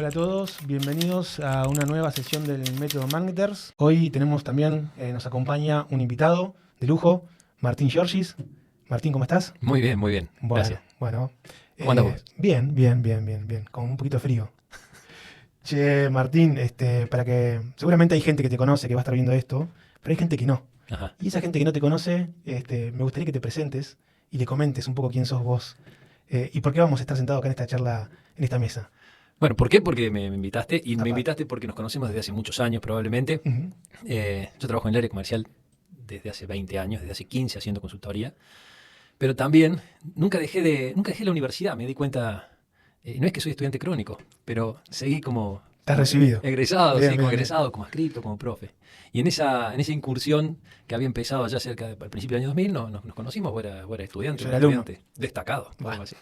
Hola a todos, bienvenidos a una nueva sesión del Método Marketers. Hoy tenemos también, nos acompaña un invitado de lujo, Martín Giorgis. Martín, ¿cómo estás? Muy bien, gracias. Bueno. ¿Cómo andas vos? Bien, con un poquito de frío. Che, Martín, para que seguramente hay gente que te conoce, que va a estar viendo esto, pero hay gente que no. Ajá. Y esa gente que no te conoce, me gustaría que te presentes y le comentes un poco quién sos vos y por qué vamos a estar sentados acá en esta charla, en esta mesa. Bueno, ¿por qué? Porque me invitaste, y Aparte. me invitaste porque nos conocemos desde hace muchos años probablemente. Uh-huh. Yo trabajo en el área comercial desde hace 20 años, desde hace 15 haciendo consultoría, pero también nunca dejé la universidad, me di cuenta, no es que soy estudiante crónico, pero seguí como ¿Estás recibido? egresado, Bien, sí, como bien. egresado, como adscrito, como profe. Y en esa incursión que había empezado allá al principio del año 2000, nos conocimos, vos eras estudiante, Yo era alumno. estudiante destacado. Bah. Algo así.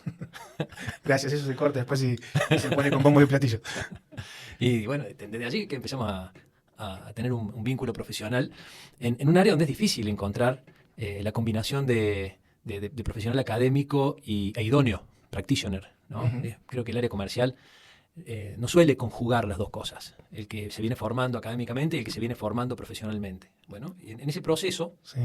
Gracias, eso se corta después y se pone con bombo y platillo. Y bueno, desde allí que empezamos a tener un vínculo profesional en un área donde es difícil encontrar la combinación de profesional académico e idóneo, practitioner, ¿no? Uh-huh. Creo que el área comercial no suele conjugar las dos cosas, el que se viene formando académicamente y el que se viene formando profesionalmente. Bueno, y en ese proceso Sí.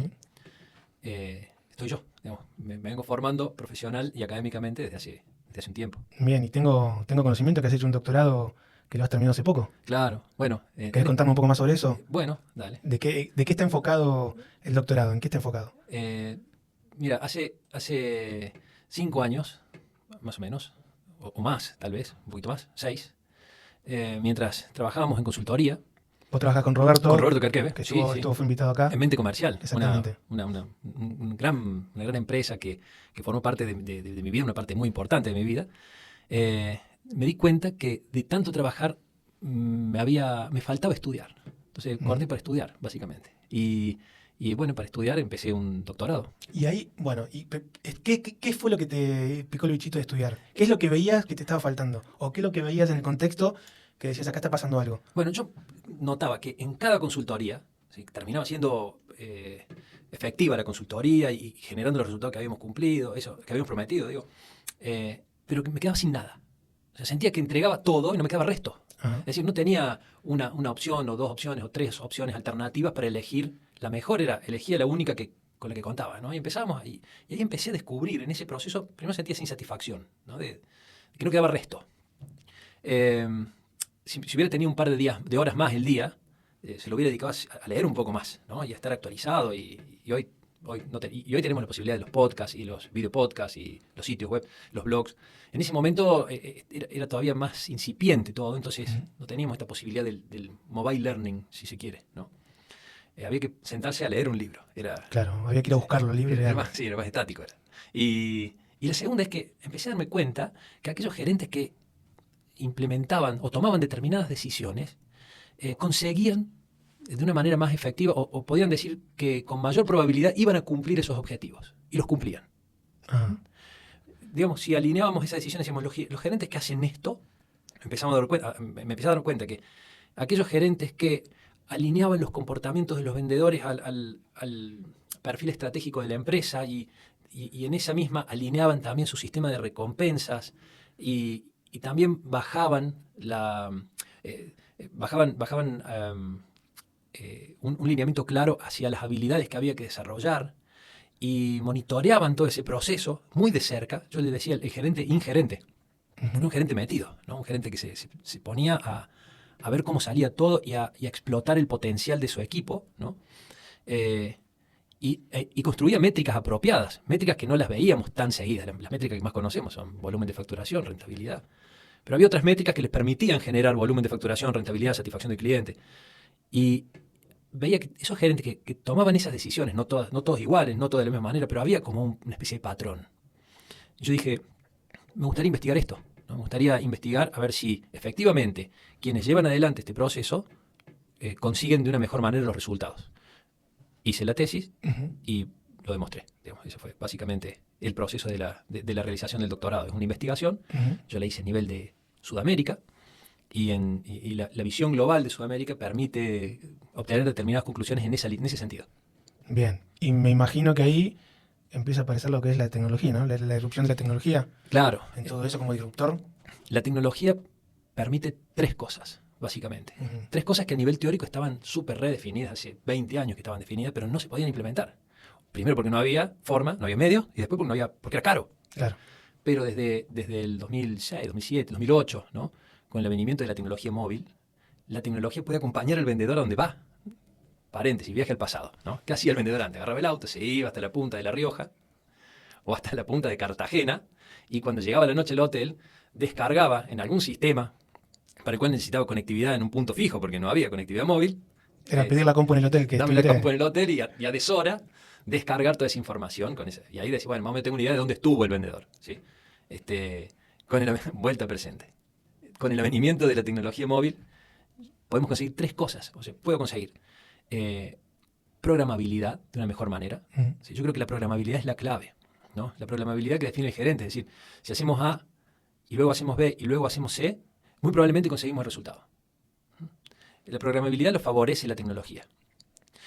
estoy yo, digamos, me vengo formando profesional y académicamente desde hace un tiempo. Bien, y tengo conocimiento que has hecho un doctorado que lo has terminado hace poco. Claro, bueno. ¿Querés contarme un poco más sobre eso? Bueno, dale. ¿De qué está enfocado el doctorado? ¿En qué está enfocado? Mira, hace 5 años, más o menos, o más, tal vez, un poquito más, 6, mientras trabajábamos en consultoría. Vos trabajás con Roberto Kerkeve, que sí, estuvo fue invitado acá. En Mente Comercial, Exactamente. una gran empresa que formó parte de mi vida, una parte muy importante de mi vida. Me di cuenta que de tanto trabajar me faltaba estudiar. Entonces corté para estudiar, básicamente. Y bueno, para estudiar empecé un doctorado. Y ahí, bueno, ¿qué fue lo que te picó el bichito de estudiar? ¿Qué es lo que veías que te estaba faltando? ¿O qué es lo que veías en el contexto que decías, acá está pasando algo? Bueno, yo notaba que en cada consultoría, ¿sí?, terminaba siendo efectiva la consultoría y generando los resultados que habíamos cumplido, eso que habíamos prometido, digo, pero que me quedaba sin nada. O sea, sentía que entregaba todo y no me quedaba resto. Ajá. Es decir, no tenía una opción o 2 opciones o 3 opciones alternativas para elegir. La mejor elegía la única con la que contaba, ¿no? Y empezamos y ahí empecé a descubrir en ese proceso, primero sentía esa insatisfacción, ¿no? De que no quedaba resto. Si hubiera tenido un par de horas más el día, se lo hubiera dedicado a leer un poco más, ¿no? Y a estar actualizado. Y hoy tenemos la posibilidad de los podcasts y los videopodcasts y los sitios web, los blogs. En ese momento era todavía más incipiente todo, entonces no teníamos esta posibilidad del mobile learning, si se quiere, ¿no? Había que sentarse a leer un libro. Claro, había que ir a buscarlo libre. Era más estático. Y la segunda es que empecé a darme cuenta que aquellos gerentes que implementaban o tomaban determinadas decisiones conseguían de una manera más efectiva o podían decir que con mayor probabilidad iban a cumplir esos objetivos. Y los cumplían. Ajá. Digamos, si alineábamos esa decisión, decíamos, los gerentes que hacen esto, me empecé a dar cuenta que aquellos gerentes que alineaban los comportamientos de los vendedores al perfil estratégico de la empresa y en esa misma alineaban también su sistema de recompensas y también bajaban un lineamiento claro hacia las habilidades que había que desarrollar y monitoreaban todo ese proceso muy de cerca. Yo le decía el gerente ingerente, un gerente metido, ¿no? Un gerente que se ponía a ver cómo salía todo y a explotar el potencial de su equipo, ¿no? Y construía métricas apropiadas, métricas que no las veíamos tan seguidas. Las métricas que más conocemos son volumen de facturación, rentabilidad. Pero había otras métricas que les permitían generar volumen de facturación, rentabilidad, satisfacción del cliente. Y veía que esos gerentes que tomaban esas decisiones, no todos iguales, no todas de la misma manera, pero había como una especie de patrón. Y yo dije, me gustaría investigar esto, ¿no? Me gustaría investigar a ver si efectivamente quienes llevan adelante este proceso consiguen de una mejor manera los resultados. Hice la tesis y lo demostré. Digamos, ese fue básicamente el proceso de la realización del doctorado. Es una investigación, yo la hice a nivel de Sudamérica y la visión global de Sudamérica permite obtener determinadas conclusiones en ese sentido. Bien, y me imagino que ahí empieza a aparecer lo que es la tecnología, ¿no? La irrupción de la tecnología. Claro. En todo eso como disruptor. La tecnología permite tres cosas, básicamente. Ujú. Tres cosas que a nivel teórico estaban súper redefinidas, hace 20 años que estaban definidas, pero no se podían implementar. Primero porque no había forma, no había medios, y después porque era caro. Claro. Pero desde el 2006, 2007, 2008, ¿no? Con el venimiento de la tecnología móvil, la tecnología puede acompañar al vendedor a donde va. Paréntesis, viaje al pasado, ¿no? ¿Qué hacía el vendedor antes? Agarraba el auto, se iba hasta la punta de La Rioja o hasta la punta de Cartagena, y cuando llegaba la noche al hotel, descargaba en algún sistema para el cual necesitaba conectividad en un punto fijo, porque no había conectividad móvil. Era pedir la compu en el hotel. Dame la compu en el hotel y a deshora descargar toda esa información. Y ahí decía, bueno, más o menos tengo una idea de dónde estuvo el vendedor. ¿Sí? Vuelta presente. Con el avenimiento de la tecnología móvil, podemos conseguir tres cosas. O sea, puedo conseguir programabilidad de una mejor manera. ¿Sí? Yo creo que la programabilidad es la clave, ¿no? La programabilidad que define el gerente. Es decir, si hacemos A y luego hacemos B y luego hacemos C, muy probablemente conseguimos el resultado. La programabilidad lo favorece la tecnología.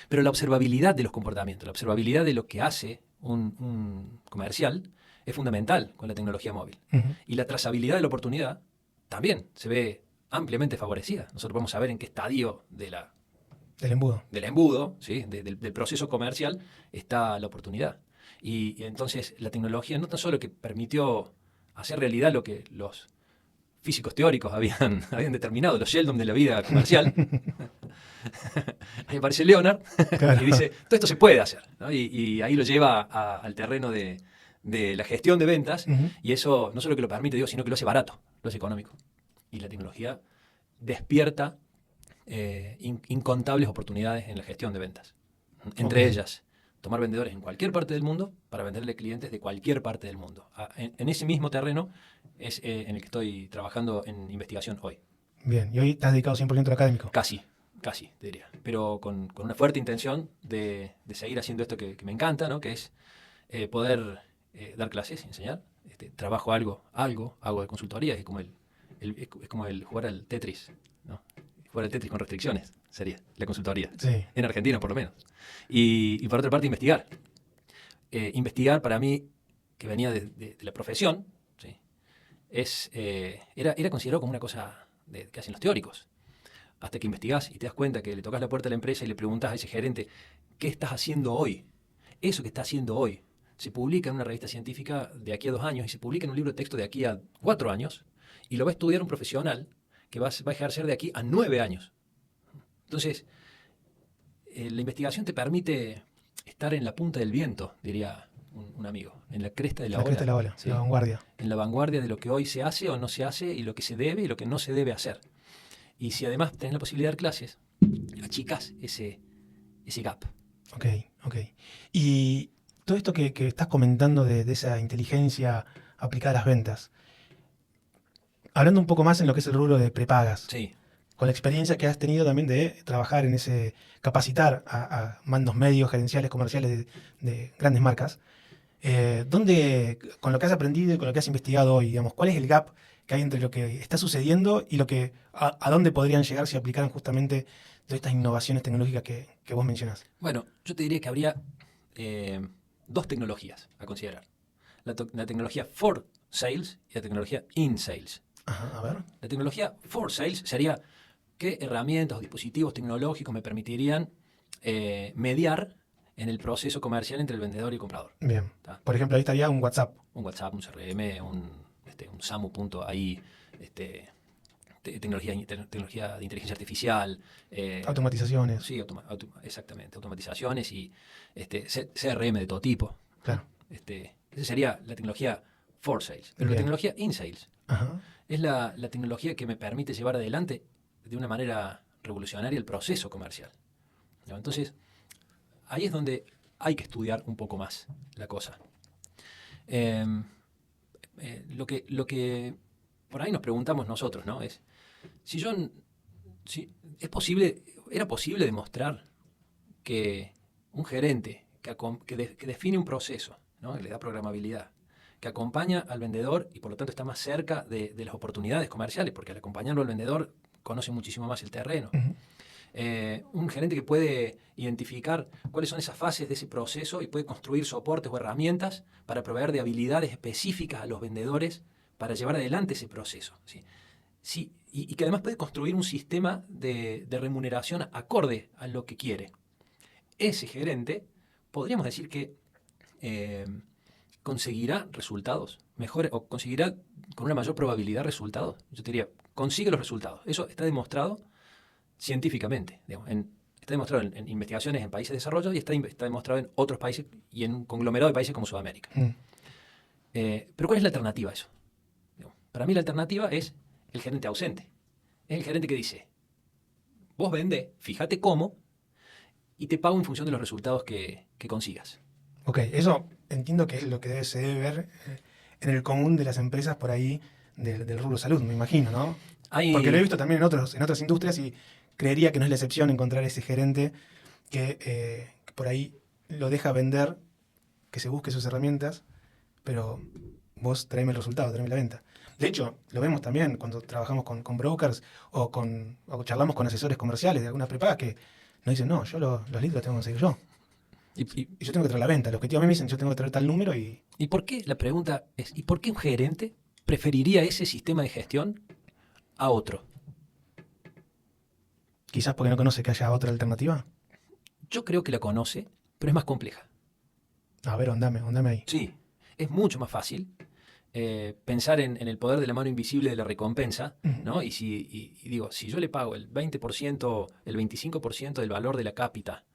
Pero la observabilidad de los comportamientos, la observabilidad de lo que hace un comercial es fundamental con la tecnología móvil. Uh-huh. Y la trazabilidad de la oportunidad también se ve ampliamente favorecida. Nosotros podemos saber en qué estadio del embudo, ¿sí? del proceso comercial está la oportunidad. Y entonces la tecnología no tan solo que permitió hacer realidad lo que los físicos teóricos habían determinado, los Sheldon de la vida comercial. Ahí aparece Leonard, claro, y dice, todo esto se puede hacer, ¿no? Y ahí lo lleva al terreno de la gestión de ventas, uh-huh. Y eso no solo que lo permite, sino que lo hace barato, lo hace económico. Y la tecnología despierta incontables oportunidades en la gestión de ventas. Entre ellas, tomar vendedores en cualquier parte del mundo para venderle clientes de cualquier parte del mundo. En ese mismo terreno es en el que estoy trabajando en investigación hoy. Bien, y hoy estás dedicado 100% a lo académico. Casi, te diría. Pero con una fuerte intención de seguir haciendo esto que me encanta, ¿no? Que es poder dar clases, enseñar. Trabajo algo hago de consultoría, es como el jugar al Tetris, ¿no? Jugar al Tetris con restricciones sería la consultoría. Sí. En Argentina, por lo menos. Y por otra parte, investigar. Investigar para mí, que venía de la profesión, ¿sí? Era considerado como una cosa que hacen los teóricos. Hasta que investigás y te das cuenta que le tocas la puerta a la empresa y le preguntás a ese gerente, ¿qué estás haciendo hoy? Eso que está haciendo hoy se publica en una revista científica de aquí a 2 años y se publica en un libro de texto de aquí a 4 años y lo va a estudiar un profesional que va a ejercer de aquí a 9 años. Entonces, la investigación te permite estar en la punta del viento, diría un amigo, en la cresta de la ola. Cresta de la ola, ¿sí? La vanguardia. En la vanguardia de lo que hoy se hace o no se hace y lo que se debe y lo que no se debe hacer. Y si además tenés la posibilidad de dar clases, achicás ese gap. Ok. Y todo esto que estás comentando de esa inteligencia aplicada a las ventas, hablando un poco más en lo que es el rubro de prepagas, sí, con la experiencia que has tenido también de trabajar en ese, capacitar a mandos medios, gerenciales, comerciales de grandes marcas, ¿dónde, con lo que has aprendido y con lo que has investigado hoy, digamos, cuál es el gap que hay entre lo que está sucediendo y a dónde podrían llegar si aplicaran justamente todas estas innovaciones tecnológicas que vos mencionás? Bueno, yo te diría que habría 2 tecnologías a considerar. La tecnología for sales y la tecnología in sales. Ajá, a ver. La tecnología for sales sería qué herramientas o dispositivos tecnológicos me permitirían mediar en el proceso comercial entre el vendedor y el comprador. Bien. ¿Tá? Por ejemplo, ahí estaría un WhatsApp. Un WhatsApp, un CRM, un SAMU.ai, tecnología de inteligencia artificial. Automatizaciones. Sí, exactamente, automatizaciones y CRM de todo tipo. Claro. Esa sería la tecnología for sales. Pero la tecnología in sales es la tecnología que me permite llevar adelante de una manera revolucionaria el proceso comercial. ¿No? Entonces, ahí es donde hay que estudiar un poco más la cosa. Lo que por ahí nos preguntamos nosotros, ¿no? Es si era posible demostrar que un gerente que define un proceso, ¿no? Que le da programabilidad, que acompaña al vendedor y por lo tanto está más cerca de las oportunidades comerciales, porque al acompañarlo al vendedor conoce muchísimo más el terreno. Uh-huh. Un gerente que puede identificar cuáles son esas fases de ese proceso y puede construir soportes o herramientas para proveer de habilidades específicas a los vendedores para llevar adelante ese proceso. ¿Sí? y que además puede construir un sistema de remuneración acorde a lo que quiere. Ese gerente, podríamos decir que conseguirá resultados mejores o conseguirá con una mayor probabilidad resultados. Yo te diría, consigue los resultados. Eso está demostrado científicamente. Digamos, está demostrado en investigaciones en países desarrollados y está demostrado en otros países y en un conglomerado de países como Sudamérica. Pero ¿cuál es la alternativa a eso? Para mí la alternativa es el gerente ausente. Es el gerente que dice, vos vendé, fíjate cómo, y te pago en función de los resultados que consigas. Ok, eso entiendo que es lo que se debe ver en el común de las empresas por ahí del rubro salud, me imagino, ¿no? Porque lo he visto también en otras industrias y creería que no es la excepción encontrar ese gerente que por ahí lo deja vender, que se busque sus herramientas, pero vos traeme el resultado, traeme la venta. De hecho, lo vemos también cuando trabajamos con brokers o charlamos con asesores comerciales de algunas prepagas que nos dicen, no, yo los leads los tengo que conseguir yo. Y yo tengo que traer la venta. Los objetivos a mí me dicen, yo tengo que traer tal número y... ¿Y por qué? La pregunta es, ¿y por qué un gerente preferiría ese sistema de gestión a otro? Quizás porque no conoce que haya otra alternativa. Yo creo que la conoce, pero es más compleja. A ver, ondame ahí. Sí, es mucho más fácil pensar en el poder de la mano invisible de la recompensa, ¿no? Y digo, si yo le pago el 20%, el 25% del valor de la cápita,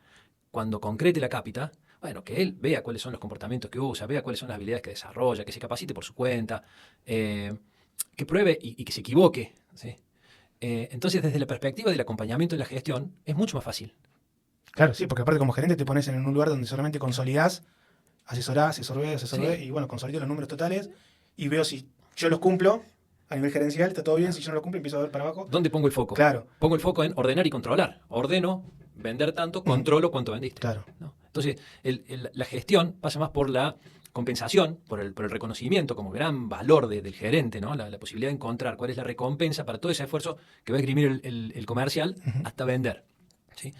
cuando concrete la cápita, bueno, que él vea cuáles son los comportamientos que usa, vea cuáles son las habilidades que desarrolla, que se capacite por su cuenta, que pruebe y que se equivoque, ¿sí? Entonces, desde la perspectiva del acompañamiento y la gestión, es mucho más fácil. Claro, sí, porque aparte como gerente te pones en un lugar donde solamente consolidás, asesorás, y bueno, consolido los números totales y veo si yo los cumplo a nivel gerencial, está todo bien, si yo no lo cumplo empiezo a ver para abajo. ¿Dónde pongo el foco? Claro. Pongo el foco en ordenar y controlar. Ordeno, vender tanto, controlo cuánto vendiste. Claro. ¿No? Entonces, la gestión pasa más por la compensación, por el reconocimiento como gran valor del gerente, ¿no? La posibilidad de encontrar cuál es la recompensa para todo ese esfuerzo que va a esgrimir el comercial hasta vender. ¿Sí?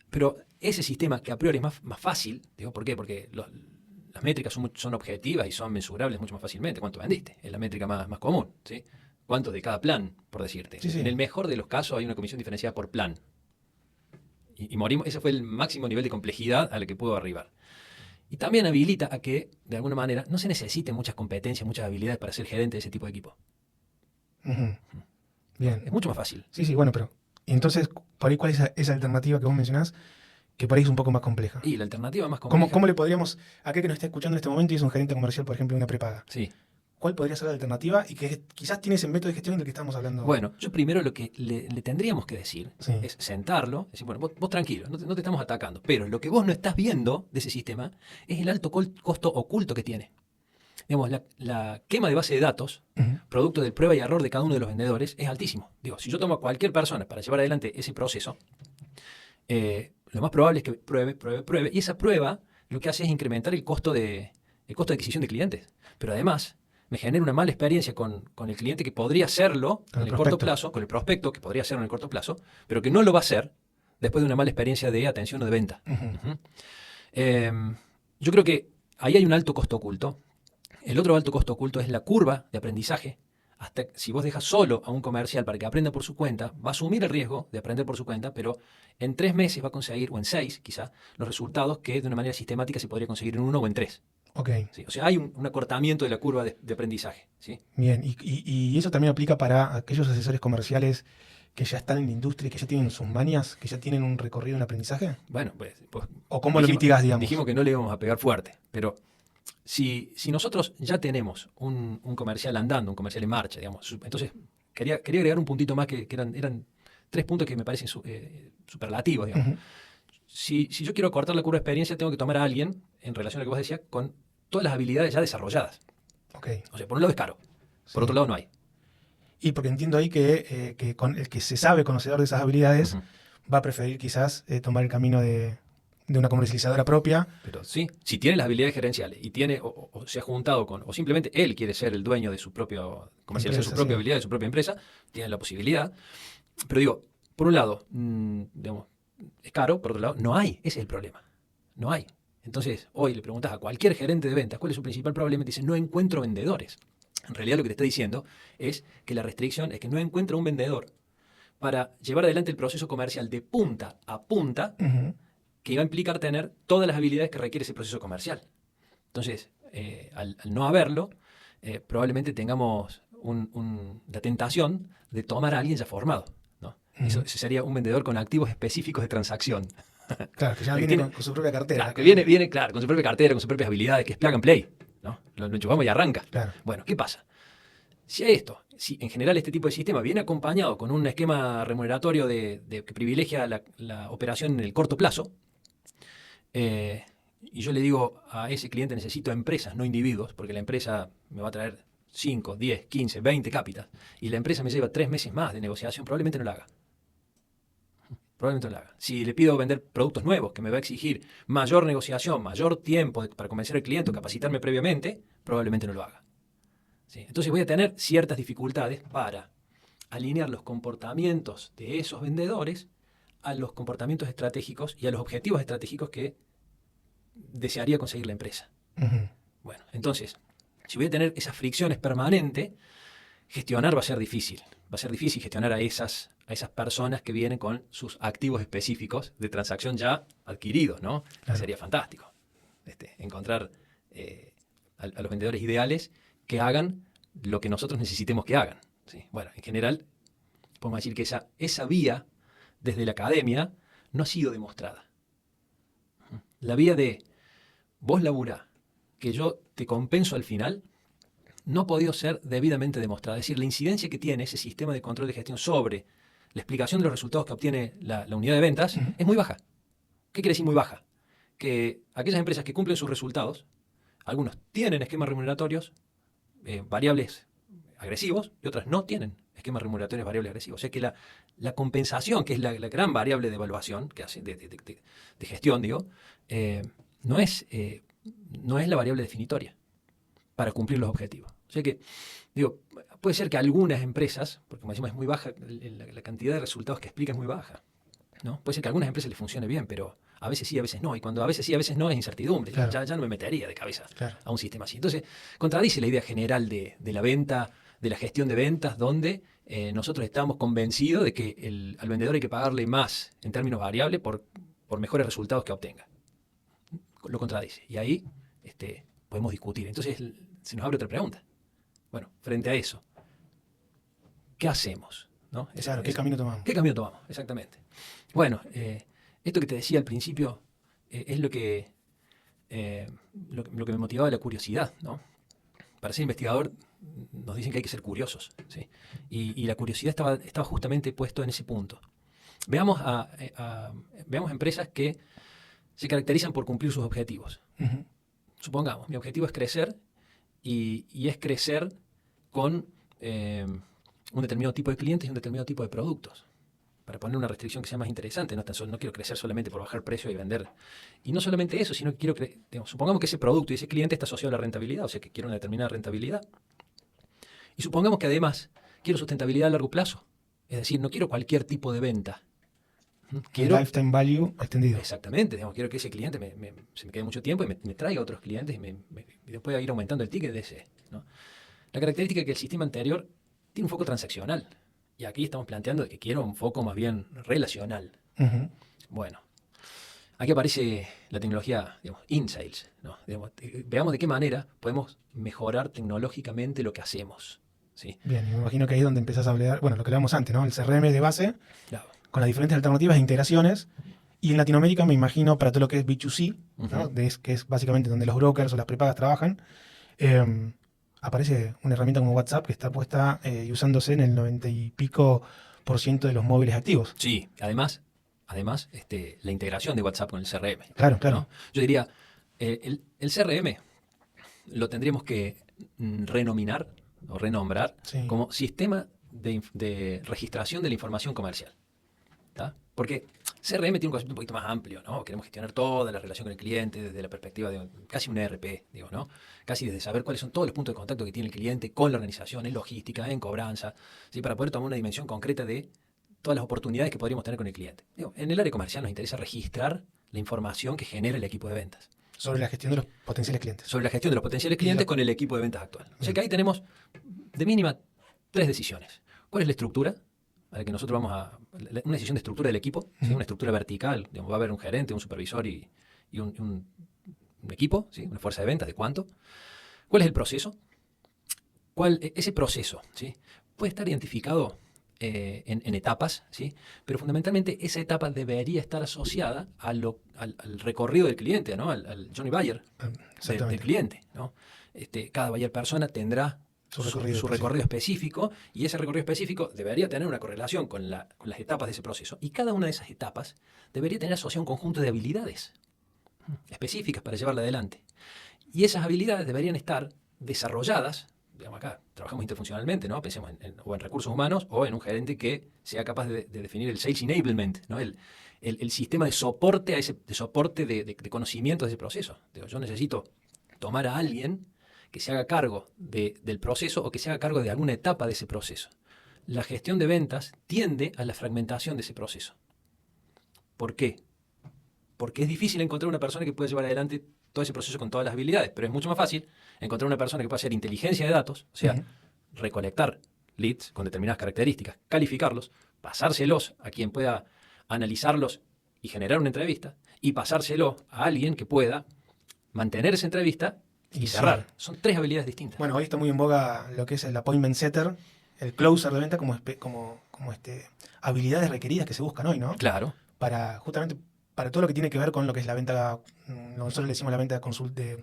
Pero ese sistema que a priori es más fácil, digo, ¿por qué? Porque las métricas son objetivas y son mensurables mucho más fácilmente. ¿Cuánto vendiste? Es la métrica más común. ¿Sí? ¿Cuántos de cada plan, por decirte? Sí, sí. En el mejor de los casos hay una comisión diferenciada por plan. Y morimos, ese fue el máximo nivel de complejidad a la que puedo arribar. Y también habilita a que, de alguna manera, no se necesiten muchas competencias, muchas habilidades para ser gerente de ese tipo de equipo. Bien. Es mucho más fácil. Sí, bueno, pero... ¿Y entonces, por ahí cuál es esa alternativa que vos mencionás? Que por ahí es un poco más compleja. Y la alternativa más compleja... ¿Cómo le podríamos, a aquel que nos está escuchando en este momento y es un gerente comercial, por ejemplo, de una prepaga? Sí. ¿Cuál podría ser la alternativa? Y que quizás tiene ese método de gestión del que estamos hablando. Bueno, yo primero lo que le tendríamos que decir es sentarlo, decir, bueno, vos tranquilo, no te estamos atacando, pero lo que vos no estás viendo de ese sistema es el alto costo oculto que tiene. Digamos, la quema de base de datos, producto del prueba y error de cada uno de los vendedores, es altísimo. Digo, si yo tomo a cualquier persona para llevar adelante ese proceso, lo más probable es que pruebe, y esa prueba lo que hace es incrementar el costo de adquisición de clientes. Pero además me genera una mala experiencia con el cliente que podría hacerlo en el corto plazo, con el prospecto que podría hacerlo en el corto plazo, pero que no lo va a hacer después de una mala experiencia de atención o de venta. Yo creo que ahí hay un alto costo oculto. El otro alto costo oculto es la curva de aprendizaje. Hasta si vos dejas solo a un comercial para que aprenda por su cuenta, va a asumir el riesgo de aprender por su cuenta, pero en 3 meses va a conseguir, o en 6 quizá, los resultados que de una manera sistemática se podría conseguir en 1 o en 3. Okay. ¿Sí? O sea, hay un acortamiento de la curva de aprendizaje. ¿Sí? Bien, y eso también aplica para aquellos asesores comerciales que ya están en la industria, que ya tienen sus mañas, que ya tienen un recorrido en aprendizaje. Bueno, pues ¿O cómo lo mitigás, digamos? Dijimos que no le íbamos a pegar fuerte, pero si nosotros ya tenemos un comercial andando, un comercial en marcha, digamos, entonces quería agregar un puntito más que eran 3 puntos que me parecen superlativos, digamos. Si yo quiero acortar la curva de experiencia, tengo que tomar a alguien, en relación a lo que vos decías, con todas las habilidades ya desarrolladas. Okay. O sea, por un lado es caro, por otro lado no hay. Y porque entiendo ahí que con el que se sabe conocedor de esas habilidades va a preferir quizás tomar el camino de una comercializadora propia. Pero sí, si tiene las habilidades gerenciales y tiene o se ha juntado con, o simplemente él quiere ser el dueño de su propio, comercializar su propia habilidad, de su propia empresa, tiene la posibilidad. Pero digo, por un lado, digamos, es caro, por otro lado, no hay. Ese es el problema. No hay. Entonces, hoy le preguntas a cualquier gerente de ventas cuál es su principal problema y te dice, no encuentro vendedores. En realidad lo que te está diciendo es que la restricción es que no encuentra un vendedor para llevar adelante el proceso comercial de punta a punta, que va a implicar tener todas las habilidades que requiere ese proceso comercial. Entonces, al no haberlo, probablemente tengamos la tentación de tomar a alguien ya formado, ¿no? Eso sería un vendedor con activos específicos de transacción. Claro, que ya viene con su propia cartera. Claro, que viene, claro, con su propia cartera, con sus propias habilidades, que es plug and play, ¿no? Lo enchufamos y arranca. Claro. Bueno, ¿qué pasa? Si en general este tipo de sistema viene acompañado con un esquema remuneratorio que privilegia la operación en el corto plazo, y yo le digo a ese cliente necesito empresas, no individuos, porque la empresa me va a traer 5, 10, 15, 20 cápitas, y la empresa me lleva 3 meses más de negociación, probablemente no la haga. Probablemente no la haga. Si le pido vender productos nuevos, que me va a exigir mayor negociación, mayor tiempo para convencer al cliente, capacitarme previamente, probablemente no lo haga. ¿Sí? Entonces voy a tener ciertas dificultades para alinear los comportamientos de esos vendedores a los comportamientos estratégicos y a los objetivos estratégicos que desearía conseguir la empresa. Bueno, entonces, si voy a tener esas fricciones permanentes, gestionar va a ser difícil. Va a ser difícil gestionar a esas personas que vienen con sus activos específicos de transacción ya adquiridos, ¿no? Claro. Sería fantástico encontrar a los vendedores ideales que hagan lo que nosotros necesitemos que hagan. ¿Sí? Bueno, en general, podemos decir que esa vía desde la academia no ha sido demostrada. La vía de vos laburá, que yo te compenso al final, no ha podido ser debidamente demostrada. Es decir, la incidencia que tiene ese sistema de control de gestión sobre la explicación de los resultados que obtiene la unidad de ventas es muy baja. ¿Qué quiere decir muy baja? Que aquellas empresas que cumplen sus resultados, algunos tienen esquemas remuneratorios variables agresivos y otras no tienen esquemas remuneratorios variables agresivos. O sea que la compensación, que es la gran variable de evaluación que hace de gestión, digo, no es la variable definitoria para cumplir los objetivos. O sea que, digo, puede ser que algunas empresas, porque como decimos es muy baja, la cantidad de resultados que explica es muy baja, ¿no? Puede ser que a algunas empresas les funcione bien, pero a veces sí, a veces no. Y cuando a veces sí, a veces no, es incertidumbre. Claro. Ya no me metería de cabeza a un sistema así. Entonces, contradice la idea general de la venta, de la gestión de ventas, donde nosotros estamos convencidos de que al vendedor hay que pagarle más en términos variables por mejores resultados que obtenga. Lo contradice. Y ahí podemos discutir. Entonces, se nos abre otra pregunta. Bueno, frente a eso, ¿qué hacemos? ¿No? Claro, ¿qué camino tomamos? ¿Qué camino tomamos? Exactamente. Bueno, esto que te decía al principio es lo que me motivaba la curiosidad, ¿no? Para ser investigador nos dicen que hay que ser curiosos, ¿sí? Y la curiosidad estaba justamente puesto en ese punto. Veamos empresas que se caracterizan por cumplir sus objetivos. Supongamos, mi objetivo es crecer y es crecer con un determinado tipo de clientes y un determinado tipo de productos. Para poner una restricción que sea más interesante, no quiero crecer solamente por bajar precio y vender. Y no solamente eso, sino que quiero supongamos que ese producto y ese cliente está asociado a la rentabilidad, o sea que quiero una determinada rentabilidad. Y supongamos que además quiero sustentabilidad a largo plazo. Es decir, no quiero cualquier tipo de venta. Quiero lifetime value extendido. Exactamente, quiero que ese cliente se me quede mucho tiempo y me traiga otros clientes y después ir aumentando el ticket de ese, ¿no? La característica es que el sistema anterior tiene un foco transaccional. Y aquí estamos planteando que quiero un foco más bien relacional. Bueno, aquí aparece la tecnología, InSales, ¿no? Veamos de qué manera podemos mejorar tecnológicamente lo que hacemos, ¿sí? Bien, me imagino que ahí es donde empezás a hablar, bueno, lo que hablábamos antes, ¿no? El CRM de base, claro, con las diferentes alternativas e integraciones. Y en Latinoamérica me imagino para todo lo que es B2C, ¿no? Que es básicamente donde los brokers o las prepagas trabajan, aparece una herramienta como WhatsApp que está puesta y usándose en el 90 y pico % de los móviles activos. Sí, además la integración de WhatsApp con el CRM. Claro. ¿No? Yo diría, el CRM lo tendríamos que renominar o renombrar como sistema de registración de la información comercial. ¿Tá? Porque CRM tiene un concepto un poquito más amplio, ¿no? Queremos gestionar toda la relación con el cliente desde la perspectiva de casi un ERP, ¿no? Casi desde saber cuáles son todos los puntos de contacto que tiene el cliente con la organización, en logística, en cobranza, ¿sí? Para poder tomar una dimensión concreta de todas las oportunidades que podríamos tener con el cliente. En el área comercial nos interesa registrar la información que genera el equipo de ventas. Sobre la gestión de los potenciales clientes. Sobre la gestión de los potenciales clientes con el equipo de ventas actual. O sea que ahí tenemos de mínima 3 decisiones. ¿Cuál es la estructura? A la que nosotros vamos a... Una decisión de estructura del equipo, ¿sí? Una estructura vertical. Digamos, va a haber un gerente, un supervisor y un equipo, ¿sí? Una fuerza de ventas, ¿de cuánto? ¿Cuál es el proceso? Ese proceso, ¿sí? Puede estar identificado en etapas, ¿sí? Pero fundamentalmente esa etapa debería estar asociada al recorrido del cliente, ¿no? Al Johnny Buyer del cliente, ¿no? Cada buyer persona tendrá su recorrido específico, y ese recorrido específico debería tener una correlación con las etapas de ese proceso, y cada una de esas etapas debería tener asociado un conjunto de habilidades específicas para llevarla adelante. Y esas habilidades deberían estar desarrolladas. Digamos, acá trabajamos interfuncionalmente, ¿no? Pensemos o en recursos humanos o en un gerente que sea capaz de definir el sales enablement, ¿no? El sistema de soporte de conocimiento de ese proceso. Digo, yo necesito tomar a alguien que se haga cargo del proceso o que se haga cargo de alguna etapa de ese proceso. La gestión de ventas tiende a la fragmentación de ese proceso. ¿Por qué? Porque es difícil encontrar una persona que pueda llevar adelante todo ese proceso con todas las habilidades, pero es mucho más fácil encontrar una persona que pueda hacer inteligencia de datos, o sea, recolectar leads con determinadas características, calificarlos, pasárselos a quien pueda analizarlos y generar una entrevista, y pasárselo a alguien que pueda mantener esa entrevista y cerrar. Son 3 habilidades distintas. Bueno, hoy está muy en boga lo que es el appointment setter, el closer de venta como habilidades requeridas que se buscan hoy, ¿no? Claro. Justamente para todo lo que tiene que ver con lo que es la venta, nosotros le decimos la venta consultiva.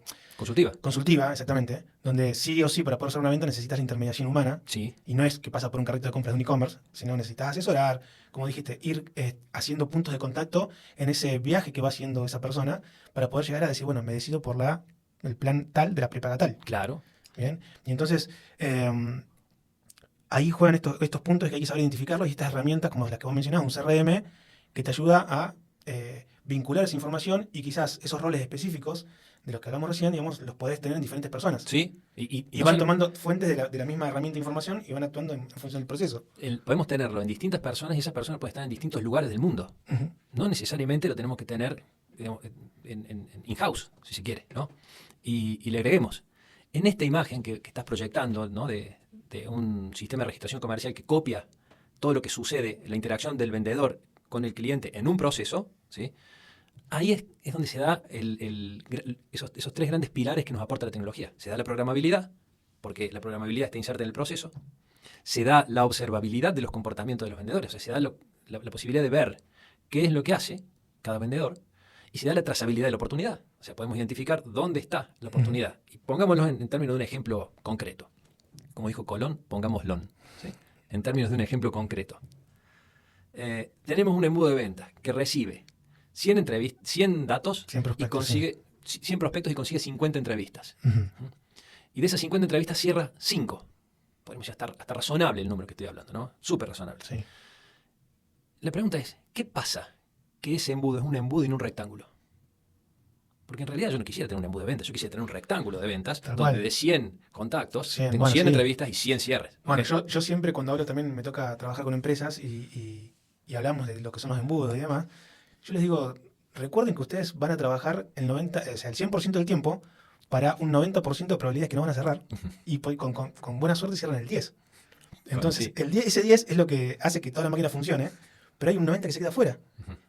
Consultiva, exactamente, donde sí o sí para poder hacer una venta necesitas la intermediación humana. Sí. Y no es que pasa por un carrito de compras de un e-commerce, sino necesitas asesorar, como dijiste, ir haciendo puntos de contacto en ese viaje que va haciendo esa persona para poder llegar a decir, bueno, me decido por el plan tal de la prepaga tal. Claro. Bien. Y entonces ahí juegan estos puntos que hay que saber identificarlos, y estas herramientas como las que vos mencionás, un CRM, que te ayuda a vincular esa información, y quizás esos roles específicos de los que hablamos recién, digamos, los podés tener en diferentes personas. Sí. Y van tomando fuentes de la misma herramienta de información y van actuando en función del proceso. Podemos tenerlo en distintas personas, y esas personas pueden estar en distintos lugares del mundo. Uh-huh. No necesariamente lo tenemos que tener, digamos, en in-house, si se quiere, ¿no? Y le agreguemos. En esta imagen que estás proyectando, ¿no? de un sistema de registración comercial que copia todo lo que sucede, la interacción del vendedor con el cliente en un proceso, ¿sí? Ahí es donde se da esos 3 grandes pilares que nos aporta la tecnología. Se da la programabilidad, porque la programabilidad está inserta en el proceso. Se da la observabilidad de los comportamientos de los vendedores. O sea, se da la posibilidad de ver qué es lo que hace cada vendedor. Y se da la trazabilidad de la oportunidad. O sea, podemos identificar dónde está la oportunidad. Y pongámoslo en términos de un ejemplo concreto. Como dijo Colón, pongámoslo, ¿sí? En términos de un ejemplo concreto. Tenemos un embudo de ventas que recibe 100 datos 100 prospectos, y consigue 100 prospectos y consigue 50 entrevistas. Uh-huh. Y de esas 50 entrevistas cierra 5. Podemos ya estar hasta razonable el número que estoy hablando, ¿no? Súper razonable. Sí. La pregunta es, ¿qué pasa que ese embudo es un embudo y no un rectángulo? Porque en realidad yo no quisiera tener un embudo de ventas, yo quisiera tener un rectángulo de ventas donde de 100 contactos tengo 100 entrevistas y 100 cierres. Bueno, yo siempre cuando hablo también me toca trabajar con empresas y hablamos de lo que son los embudos y demás. Yo les digo, recuerden que ustedes van a trabajar el 100% del tiempo para un 90% de probabilidades que no van a cerrar, y con buena suerte cierran el 10%. Entonces, ese 10 es lo que hace que toda la máquina funcione, pero hay un 90% que se queda fuera.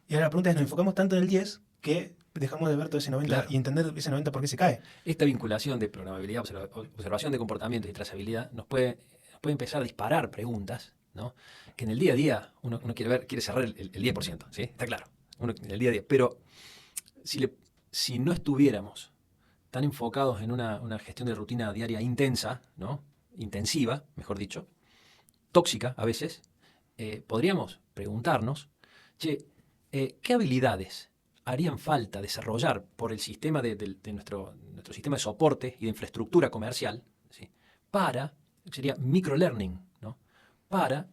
Y ahora la pregunta es, nos enfocamos tanto en el 10 que dejamos de ver todo ese 90%, claro, y entender ese 90% por qué se cae. Esta vinculación de programabilidad, observación de comportamientos y trazabilidad nos puede empezar a disparar preguntas, ¿no? Que en el día a día uno quiere cerrar el 10%, ¿sí? Está claro. En el día a día. Pero si no estuviéramos tan enfocados en una gestión de rutina diaria intensa, ¿no? Intensiva, mejor dicho, tóxica a veces, podríamos preguntarnos, ¿qué habilidades harían falta desarrollar por el sistema de nuestro sistema de soporte y de infraestructura comercial, ¿sí? Sería microlearning, ¿no? Para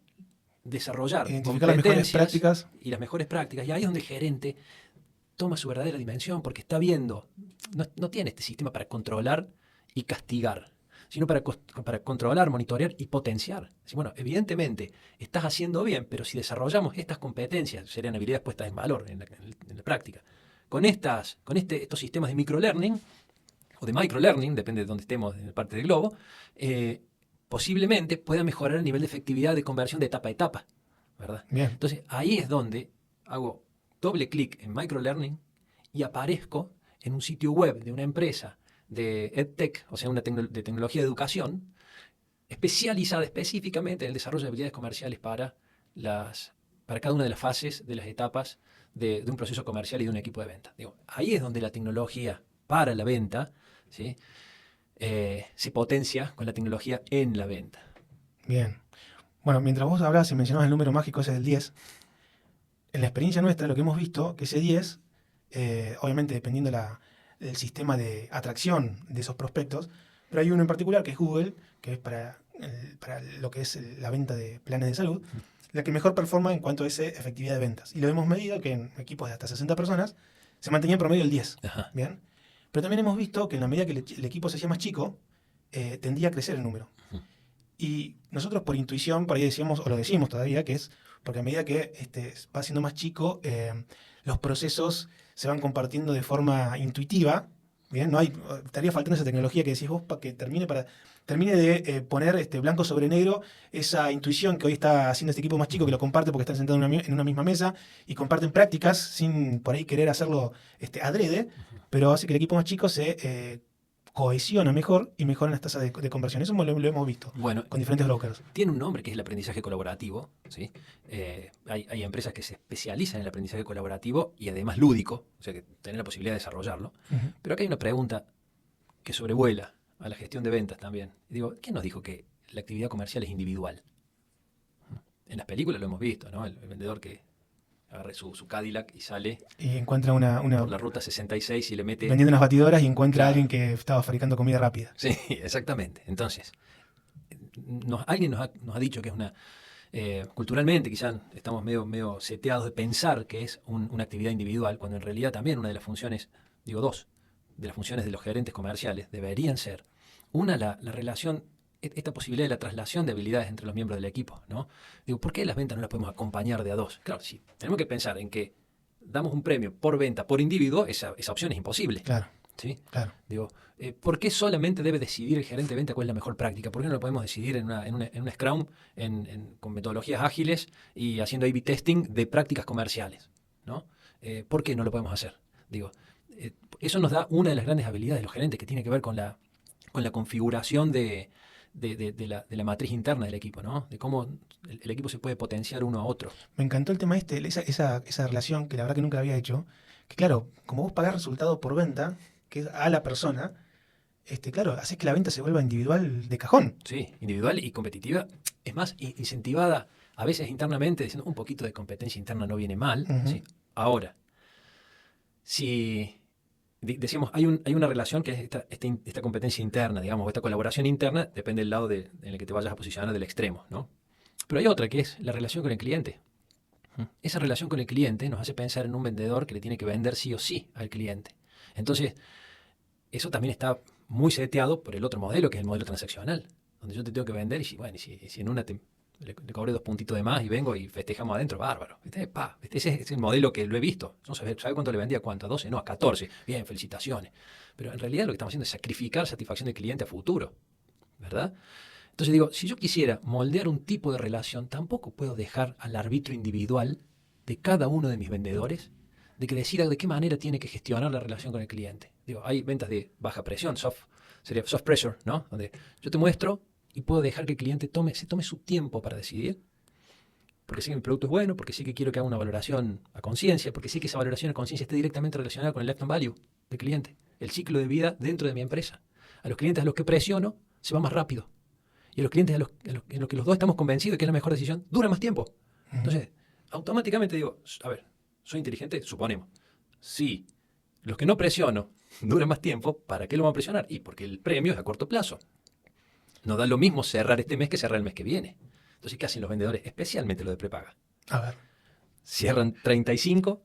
desarrollar identificar las mejores prácticas y las mejores prácticas. Y ahí es donde el gerente toma su verdadera dimensión, porque está viendo, no tiene este sistema para controlar y castigar, sino para controlar, monitorear y potenciar. Bueno, evidentemente estás haciendo bien, pero si desarrollamos estas competencias, serían habilidades puestas en valor en la práctica, con estos sistemas de microlearning o de microlearning, depende de dónde estemos en la parte del globo, posiblemente pueda mejorar el nivel de efectividad de conversión de etapa a etapa, ¿verdad? Bien. Entonces, ahí es donde hago doble clic en microlearning y aparezco en un sitio web de una empresa de EdTech, o sea, de tecnología de educación, especializada específicamente en el desarrollo de habilidades comerciales para cada una de las fases, de las etapas de un proceso comercial y de un equipo de venta. Digo, ahí es donde la tecnología para la venta, ¿sí? Se potencia con la tecnología en la venta. Bien. Bueno, mientras vos hablabas y mencionabas el número mágico ese del 10, en la experiencia nuestra lo que hemos visto, que ese 10, obviamente dependiendo del sistema de atracción de esos prospectos, pero hay uno en particular que es Google, que es para lo que es la venta de planes de salud, la que mejor performa en cuanto a esa efectividad de ventas. Y lo hemos medido que en equipos de hasta 60 personas se mantenía en promedio el 10. Ajá. Bien. Pero también hemos visto que en la medida que el equipo se hacía más chico, tendía a crecer el número. Y nosotros por intuición, por ahí decíamos, o lo decimos todavía, que es porque a medida que va siendo más chico, los procesos se van compartiendo de forma intuitiva. Bien, no hay, estaría faltando esa tecnología que decís vos para que termine de poner blanco sobre negro esa intuición que hoy está haciendo este equipo más chico, que lo comparte porque están sentados en una misma mesa y comparten prácticas sin por ahí querer hacerlo adrede, pero hace que el equipo más chico se cohesiona mejor y mejora las tasas de conversión. Eso lo hemos visto Bueno, con diferentes brokers. tiene un nombre que es el aprendizaje colaborativo, ¿sí? Hay empresas que se especializan en el aprendizaje colaborativo y además lúdico, o sea que tienen la posibilidad de desarrollarlo. Uh-huh. Pero acá hay una pregunta que sobrevuela a la gestión de ventas también. Y digo, ¿quién nos dijo que la actividad comercial es individual? En las películas lo hemos visto, ¿no? El vendedor que agarra su Cadillac y sale Y encuentra una por la ruta 66 y le mete... vendiendo unas batidoras y encuentra Claro. a alguien que estaba fabricando comida rápida. Sí, exactamente. Entonces, alguien nos ha dicho que es una... culturalmente quizás estamos medio seteados de pensar que es una actividad individual, cuando en realidad también una de las funciones, digo dos, de las funciones de los gerentes comerciales deberían ser, una, la relación, esta posibilidad de la traslación de habilidades entre los miembros del equipo, ¿no? Digo, ¿por qué las ventas no las podemos acompañar de a dos? Claro, sí, tenemos que pensar en que damos un premio por venta, por individuo, esa opción es imposible. Claro. ¿Sí? Claro. Digo, ¿por qué solamente debe decidir el gerente de venta cuál es la mejor práctica? ¿Por qué no lo podemos decidir en un Scrum, con metodologías ágiles y haciendo A/B testing de prácticas comerciales? ¿No? ¿Por qué no lo podemos hacer? Digo, eso nos da una de las grandes habilidades de los gerentes que tiene que ver con la configuración de la matriz interna del equipo, ¿no? De cómo el equipo se puede potenciar uno a otro. Me encantó el tema esa relación que la verdad que nunca había hecho. Que claro, como vos pagás resultado por venta, que es a la persona, claro, haces que la venta se vuelva individual de cajón. Sí, individual y competitiva. Es más, incentivada a veces internamente, diciendo un poquito de competencia interna no viene mal. Uh-huh. ¿Sí? Ahora, si decíamos, hay una relación que es esta competencia interna, digamos, o esta colaboración interna, depende del lado en el que te vayas a posicionar del extremo, ¿no? Pero hay otra que es la relación con el cliente. Esa relación con el cliente nos hace pensar en un vendedor que le tiene que vender sí o sí al cliente. Entonces, eso también está muy seteado por el otro modelo, que es el modelo transaccional, donde yo te tengo que vender y si en una le cobré 2 puntitos de más y vengo y festejamos adentro, bárbaro. Ese es el modelo que lo he visto. No ¿sabe cuánto le vendía? ¿Cuánto? ¿A 12? No, a 14. Bien, felicitaciones. Pero en realidad lo que estamos haciendo es sacrificar satisfacción del cliente a futuro, ¿verdad? Entonces digo, si yo quisiera moldear un tipo de relación, tampoco puedo dejar al arbitrio individual de cada uno de mis vendedores de que decida de qué manera tiene que gestionar la relación con el cliente. Digo, hay ventas de baja presión, sería soft pressure, ¿no? Donde yo te muestro y puedo dejar que el cliente se tome su tiempo para decidir, porque sé que mi producto es bueno, porque sé que quiero que haga una valoración a conciencia, porque sé que esa valoración a conciencia esté directamente relacionada con el lifetime value del cliente, el ciclo de vida dentro de mi empresa. A los clientes a los que presiono se va más rápido. Y a los clientes en los que los dos estamos convencidos de que es la mejor decisión, dura más tiempo. Uh-huh. Entonces, automáticamente digo, a ver, soy inteligente, suponemos. Si los que no presiono duran más tiempo, ¿para qué lo vamos a presionar? Y porque el premio es a corto plazo. No da lo mismo cerrar este mes que cerrar el mes que viene. Entonces, ¿qué hacen los vendedores? Especialmente los de prepaga. A ver. Cierran 35,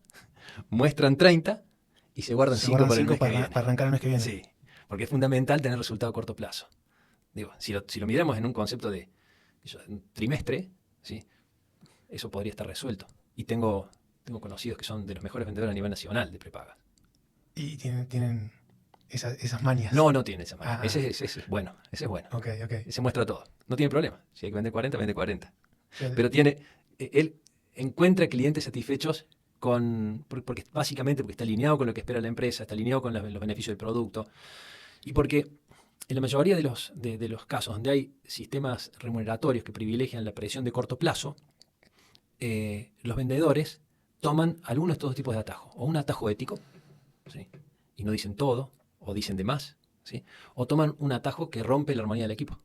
muestran 30 y se guardan 5 para el mes que viene. Para arrancar el mes que viene. Sí, porque es fundamental tener resultado a corto plazo. Digo, si lo miramos en un concepto de un trimestre, ¿sí? Eso podría estar resuelto. Y tengo conocidos que son de los mejores vendedores a nivel nacional de prepaga. Y tienen esas mañas. No tiene esa manera. Ah. Ese es bueno, ese es bueno. Ok. Ese muestra todo. No tiene problema. Si hay que vender 40, vende 40. Sí. Pero él encuentra clientes satisfechos porque básicamente porque está alineado con lo que espera la empresa, está alineado con los beneficios del producto. Y porque en la mayoría de los casos donde hay sistemas remuneratorios que privilegian la presión de corto plazo, los vendedores toman algunos de estos tipos de atajos. O un atajo ético, ¿sí? Y no dicen todo, o dicen de más, ¿sí? O toman un atajo que rompe la armonía del equipo.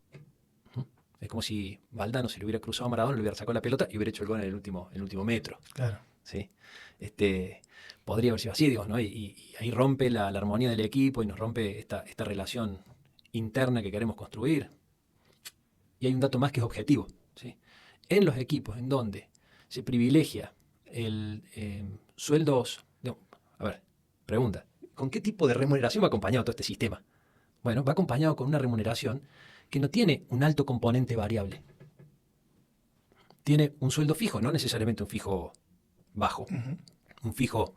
¿Mm? Es como si Valdano se le hubiera cruzado a Maradona, le hubiera sacado la pelota y hubiera hecho el gol en el último metro. Claro. ¿Sí? Podría haber sido así, digo, ¿no? Y ahí rompe la armonía del equipo y nos rompe esta relación interna que queremos construir. Y hay un dato más que es objetivo, ¿sí? En los equipos en donde se privilegia sueldos... a ver, pregunta. ¿Con qué tipo de remuneración va acompañado todo este sistema? Bueno, va acompañado con una remuneración que no tiene un alto componente variable. Tiene un sueldo fijo, no necesariamente un fijo bajo, un fijo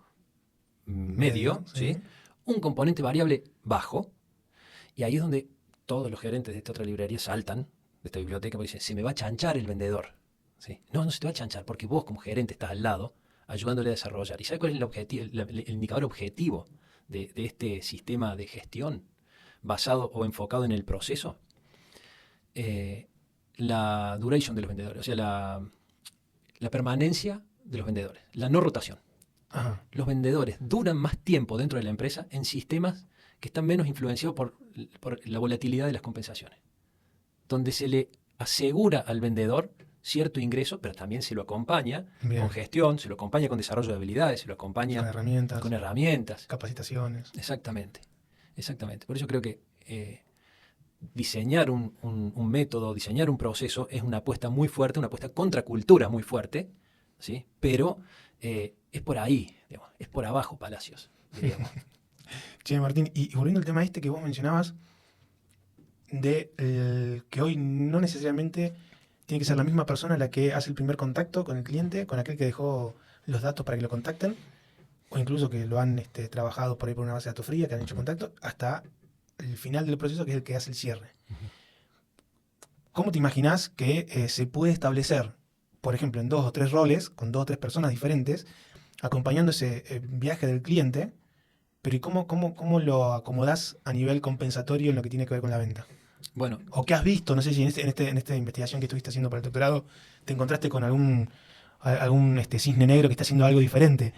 medio, ¿sí? Un componente variable bajo, y ahí es donde todos los gerentes de esta otra librería saltan de esta biblioteca porque dicen, se me va a chanchar el vendedor. ¿Sí? No se te va a chanchar porque vos como gerente estás al lado ayudándole a desarrollar. ¿Y sabes cuál es el indicador objetivo de este sistema de gestión basado o enfocado en el proceso? La duration de los vendedores, o sea, la permanencia de los vendedores, la no rotación. Ajá. Los vendedores duran más tiempo dentro de la empresa en sistemas que están menos influenciados por la volatilidad de las compensaciones, donde se le asegura al vendedor cierto ingreso, pero también se lo acompaña con gestión, se lo acompaña con desarrollo de habilidades, se lo acompaña con herramientas. Capacitaciones. Exactamente. Por eso creo que diseñar un método, diseñar un proceso es una apuesta muy fuerte, una apuesta contra cultura muy fuerte, ¿sí? Pero es por ahí, digamos, es por abajo, Palacios, diríamos. Che, Martín, y volviendo al tema este que vos mencionabas, de que hoy no necesariamente tiene que ser la misma persona la que hace el primer contacto con el cliente, con aquel que dejó los datos para que lo contacten, o incluso que lo han trabajado por ahí por una base de datos fría, que han hecho contacto, hasta el final del proceso, que es el que hace el cierre. ¿Cómo te imaginás que se puede establecer, por ejemplo, en 2 o 3 roles, con 2 o 3 personas diferentes, acompañando ese viaje del cliente, pero ¿y cómo lo acomodás a nivel compensatorio en lo que tiene que ver con la venta? Bueno, ¿O qué has visto? No sé si en esta investigación que estuviste haciendo para el doctorado te encontraste con algún cisne negro que está haciendo algo diferente.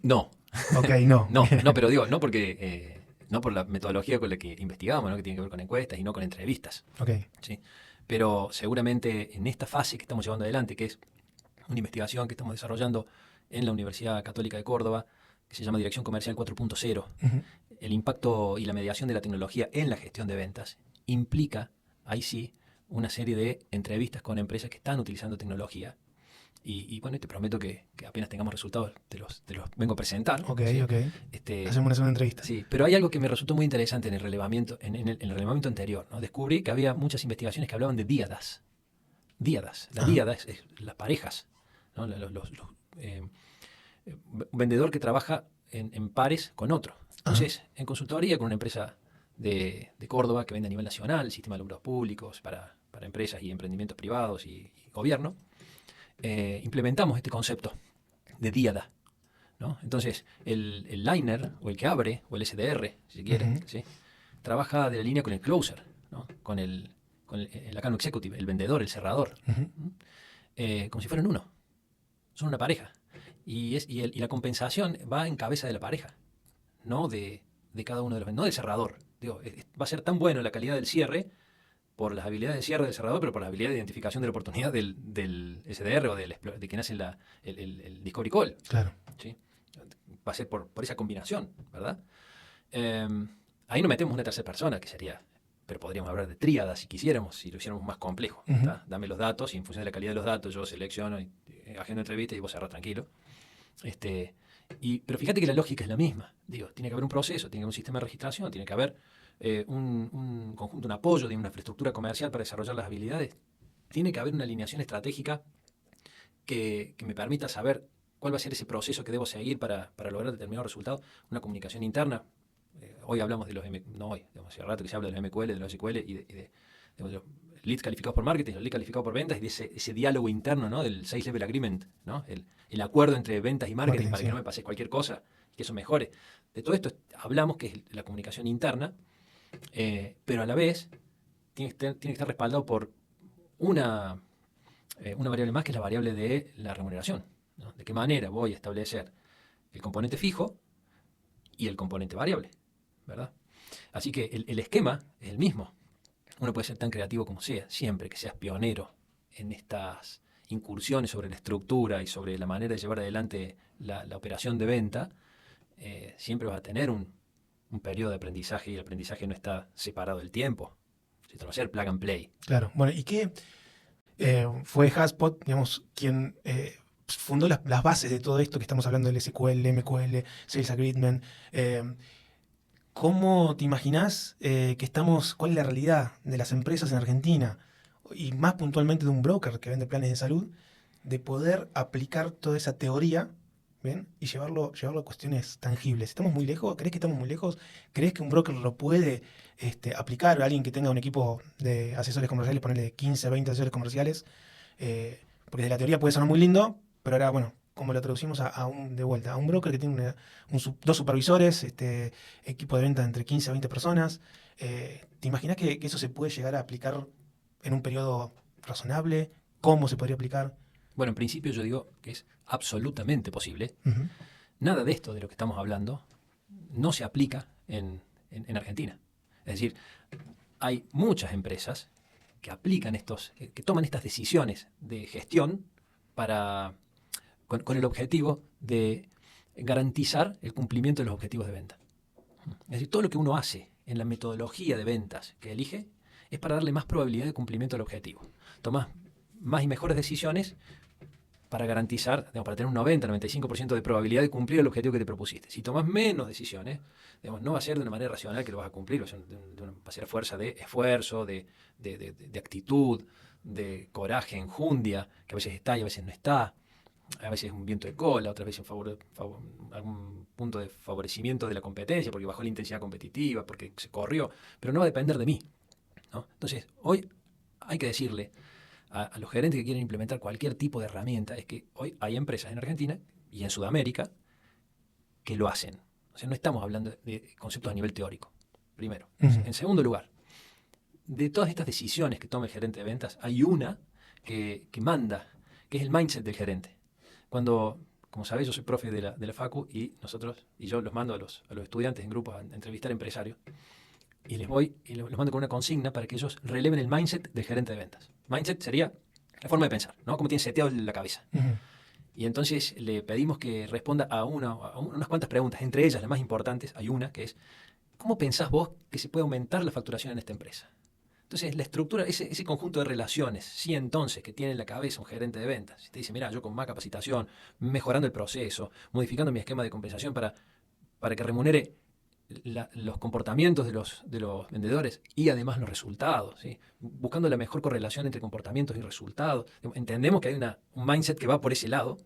No. Ok, no. No, pero digo, no porque no por la metodología con la que investigamos, ¿no? Que tiene que ver con encuestas y no con entrevistas. Ok. ¿Sí? Pero seguramente en esta fase que estamos llevando adelante, que es una investigación que estamos desarrollando en la Universidad Católica de Córdoba, que se llama Dirección Comercial 4.0, el impacto y la mediación de la tecnología en la gestión de ventas implica, ahí sí, una serie de entrevistas con empresas que están utilizando tecnología. Y bueno, te prometo que apenas tengamos resultados, te los vengo a presentar. Ok, ¿sí? ok. Hacemos una segunda entrevista. Sí, pero hay algo que me resultó muy interesante en el relevamiento, en el relevamiento anterior, ¿no? Descubrí que había muchas investigaciones que hablaban de díadas. La díada es las parejas, ¿no? Un vendedor que trabaja en pares con otro. Entonces, en consultoría con una empresa de Córdoba que vende a nivel nacional, el sistema de alumbrados públicos para empresas y emprendimientos privados y gobierno, implementamos este concepto de díada, ¿no? Entonces, el liner, o el que abre, o el SDR, si se quiere, ¿sí? Trabaja de la línea con el closer, ¿no? con el account executive, el vendedor, el cerrador, como si fueran uno. Son una pareja. Y la compensación va en cabeza de la pareja, no de cada uno de los, no del cerrador. Digo, va a ser tan bueno la calidad del cierre por las habilidades de cierre del cerrador, pero por las habilidades de identificación de la oportunidad del SDR o de quien hace el Discovery Call. Claro. ¿Sí? Va a ser por esa combinación, ¿verdad? Ahí no metemos una tercera persona, que sería, pero podríamos hablar de tríada si quisiéramos, si lo hiciéramos más complejo. Dame los datos y en función de la calidad de los datos yo selecciono y agendo entrevistas y vos cerrás tranquilo. Pero fíjate que la lógica es la misma. Digo, tiene que haber un proceso, tiene que haber un sistema de registración, tiene que haber un conjunto, un apoyo de una infraestructura comercial para desarrollar las habilidades. Tiene que haber una alineación estratégica que me permita saber cuál va a ser ese proceso que debo seguir para lograr determinado resultado. Una comunicación interna. Hoy hablamos de los no hoy, hace rato que se habla de los MQL, de los SQL y de los leads calificados por marketing, los leads calificados por ventas y de ese diálogo interno, ¿no? Del 6-level agreement, ¿no? El acuerdo entre ventas y marketing para que no me pase cualquier cosa, que eso mejore. De todo esto hablamos que es la comunicación interna, pero a la vez tiene que estar respaldado por una variable más, que es la variable de la remuneración, ¿no? De qué manera voy a establecer el componente fijo y el componente variable, ¿verdad? Así que el esquema es el mismo. Uno puede ser tan creativo como sea, siempre que seas pionero en estas incursiones sobre la estructura y sobre la manera de llevar adelante la operación de venta, siempre vas a tener un periodo de aprendizaje, y el aprendizaje no está separado del tiempo. Esto va a ser plug and play. Claro. Bueno, ¿y qué fue HubSpot, digamos, quien fundó las bases de todo esto que estamos hablando del SQL, MQL, Sales Agreement? ¿Cómo te imaginás que estamos, cuál es la realidad de las empresas en Argentina, y más puntualmente de un broker que vende planes de salud, de poder aplicar toda esa teoría, ¿bien? Y llevarlo a cuestiones tangibles? ¿Estamos muy lejos? ¿Crees que estamos muy lejos? ¿Crees que un broker lo puede aplicar? Alguien que tenga un equipo de asesores comerciales, ponerle 15, 20 asesores comerciales, porque de la teoría puede sonar muy lindo, pero ahora, bueno, como lo traducimos a un broker que tiene dos supervisores, equipo de venta entre 15 a 20 personas. ¿Te imaginas que eso se puede llegar a aplicar en un periodo razonable? ¿Cómo se podría aplicar? Bueno, en principio yo digo que es absolutamente posible. Uh-huh. Nada de esto de lo que estamos hablando no se aplica en Argentina. Es decir, hay muchas empresas que aplican que toman estas decisiones de gestión con el objetivo de garantizar el cumplimiento de los objetivos de venta. Es decir, todo lo que uno hace en la metodología de ventas que elige es para darle más probabilidad de cumplimiento del objetivo. Tomás más y mejores decisiones para garantizar, para tener un 90-95% de probabilidad de cumplir el objetivo que te propusiste. Si tomás menos decisiones, no va a ser de una manera racional que lo vas a cumplir, va a ser a fuerza de esfuerzo, de actitud, de coraje, enjundia, que a veces está y a veces no está. A veces es un viento de cola, otras veces algún punto de favorecimiento de la competencia, porque bajó la intensidad competitiva, porque se corrió, pero no va a depender de mí, ¿no? Entonces, hoy hay que decirle a los gerentes que quieren implementar cualquier tipo de herramienta, es que hoy hay empresas en Argentina y en Sudamérica que lo hacen. O sea, no estamos hablando de conceptos a nivel teórico, primero. Uh-huh. En segundo lugar, de todas estas decisiones que toma el gerente de ventas, hay una que manda, que es el mindset del gerente. Cuando, como sabéis, yo soy profe de la Facu y yo los mando a los estudiantes en grupos a entrevistar empresarios y los mando con una consigna para que ellos releven el mindset del gerente de ventas. Mindset sería la forma de pensar, ¿no? Cómo tiene seteado la cabeza. Uh-huh. Y entonces le pedimos que responda a unas cuantas preguntas, entre ellas las más importantes. Hay una que es: ¿cómo pensás vos que se puede aumentar la facturación en esta empresa? Entonces, la estructura, ese conjunto de relaciones, sí, entonces, que tiene en la cabeza un gerente de ventas, si te dice, mira, yo con más capacitación, mejorando el proceso, modificando mi esquema de compensación para que remunere los comportamientos de los vendedores y además los resultados, ¿sí? Buscando la mejor correlación entre comportamientos y resultados. Entendemos que hay un mindset que va por ese lado,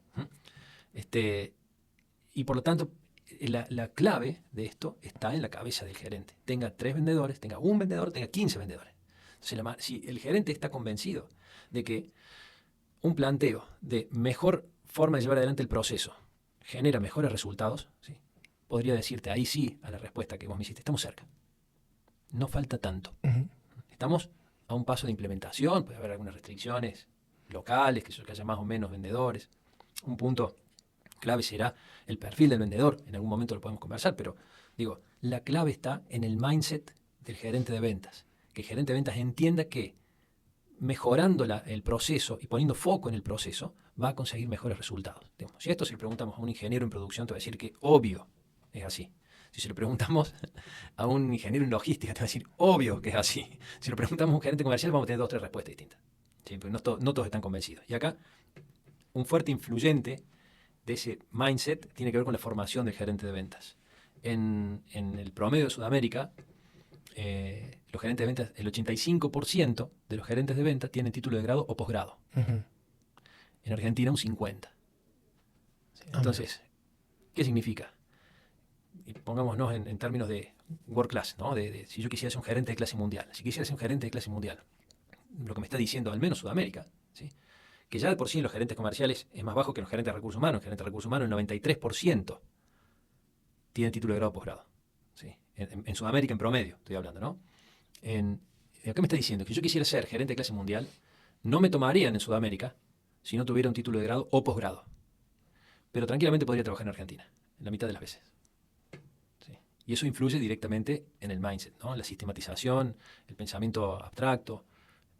y por lo tanto, la clave de esto está en la cabeza del gerente. Tenga 3 vendedores, tenga un vendedor, tenga 15 vendedores. Entonces, si el gerente está convencido de que un planteo de mejor forma de llevar adelante el proceso genera mejores resultados, ¿sí?, podría decirte ahí sí a la respuesta que vos me hiciste: estamos cerca. No falta tanto. Uh-huh. Estamos a un paso de implementación, puede haber algunas restricciones locales, que haya más o menos vendedores. Un punto clave será el perfil del vendedor. En algún momento lo podemos conversar, pero digo, la clave está en el mindset del gerente de ventas. Que el gerente de ventas entienda que mejorando el proceso y poniendo foco en el proceso va a conseguir mejores resultados. Si esto se le preguntamos a un ingeniero en producción, te va a decir que obvio es así. Si se lo preguntamos a un ingeniero en logística, te va a decir obvio que es así. Si lo preguntamos a un gerente comercial, vamos a tener 2 o 3 respuestas distintas. ¿Sí? Porque no todos están convencidos. Y acá, un fuerte influyente de ese mindset tiene que ver con la formación del gerente de ventas. En el promedio de Sudamérica, los gerentes de ventas, el 85% de los gerentes de ventas tienen título de grado o posgrado. Uh-huh. En Argentina un 50%. ¿Sí? Entonces, ¿qué significa? Y pongámonos en términos de world class, ¿no? Si yo quisiera ser un gerente de clase mundial, si quisiera ser un gerente de clase mundial, lo que me está diciendo al menos Sudamérica, ¿sí? Que ya de por sí en los gerentes comerciales es más bajo que en los gerentes de recursos humanos. En gerentes de recursos humanos el 93% tiene título de grado o posgrado. ¿Sí? En Sudamérica en promedio, estoy hablando, ¿no? ¿Qué me está diciendo? Que yo quisiera ser gerente de clase mundial, no me tomarían en Sudamérica si no tuviera un título de grado o posgrado. Pero tranquilamente podría trabajar en Argentina, en la mitad de las veces. ¿Sí? Y eso influye directamente en el mindset, ¿no? La sistematización, el pensamiento abstracto,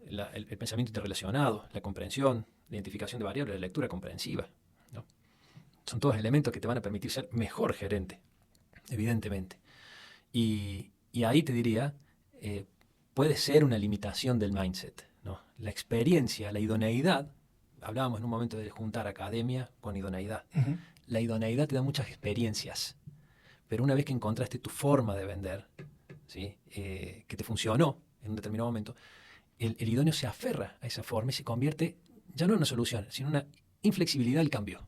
el pensamiento interrelacionado, la comprensión, la identificación de variables, la lectura comprensiva, ¿no? Son todos elementos que te van a permitir ser mejor gerente, evidentemente. Y ahí te diría, puede ser una limitación del mindset, ¿no? La experiencia, la idoneidad, hablábamos en un momento de juntar academia con idoneidad. Uh-huh. La idoneidad te da muchas experiencias, pero una vez que encontraste tu forma de vender, ¿sí? Que te funcionó en un determinado momento, el idóneo se aferra a esa forma y se convierte ya no en una solución, sino en una inflexibilidad al cambio.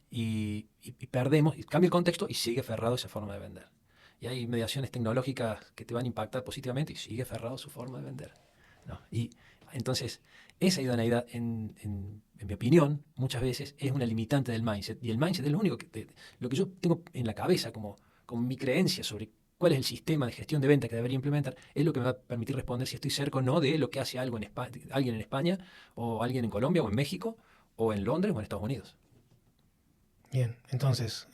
Y perdemos, y cambia el contexto y sigue aferrado a esa forma de vender. Y hay mediaciones tecnológicas que te van a impactar positivamente y sigue aferrado a su forma de vender, ¿no? Y entonces, esa idoneidad, en mi opinión, muchas veces es una limitante del mindset. Y el mindset es lo único lo que yo tengo en la cabeza como mi creencia sobre cuál es el sistema de gestión de venta que debería implementar, es lo que me va a permitir responder si estoy cerca o no de lo que hace alguien en España, o alguien en Colombia, o en México, o en Londres, o en Estados Unidos. Bien, entonces,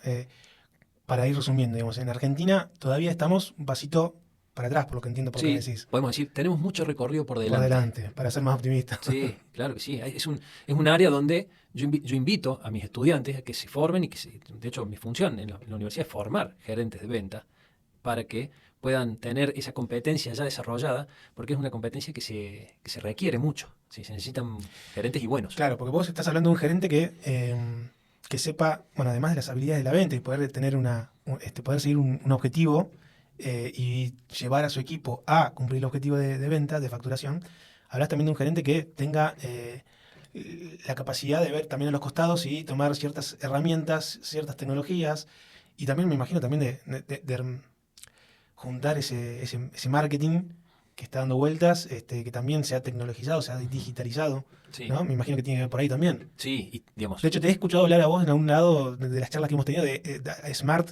para ir resumiendo, digamos, en Argentina todavía estamos un pasito para atrás, por lo que entiendo por lo que me decís. Podemos decir, tenemos mucho recorrido por delante. Por delante, para ser más optimista. Sí, claro que sí. Es un área donde yo invito a mis estudiantes a que se formen y de hecho mi función en la universidad es formar gerentes de venta para que puedan tener esa competencia ya desarrollada, porque es una competencia que se requiere mucho. ¿Sí? Se necesitan gerentes y buenos. Claro, porque vos estás hablando de un gerente que sepa, bueno, además de las habilidades de la venta y poder tener poder seguir un objetivo y llevar a su equipo a cumplir el objetivo de venta, de facturación. Hablas también de un gerente que tenga la capacidad de ver también a los costados y tomar ciertas herramientas, ciertas tecnologías, y también me imagino también de juntar ese marketing que está dando vueltas, que también se ha tecnologizado, se ha digitalizado, Sí. ¿no? Me imagino que tiene que ver por ahí también. Sí, y digamos. De hecho, te he escuchado hablar a vos en algún lado de las charlas que hemos tenido de Smart.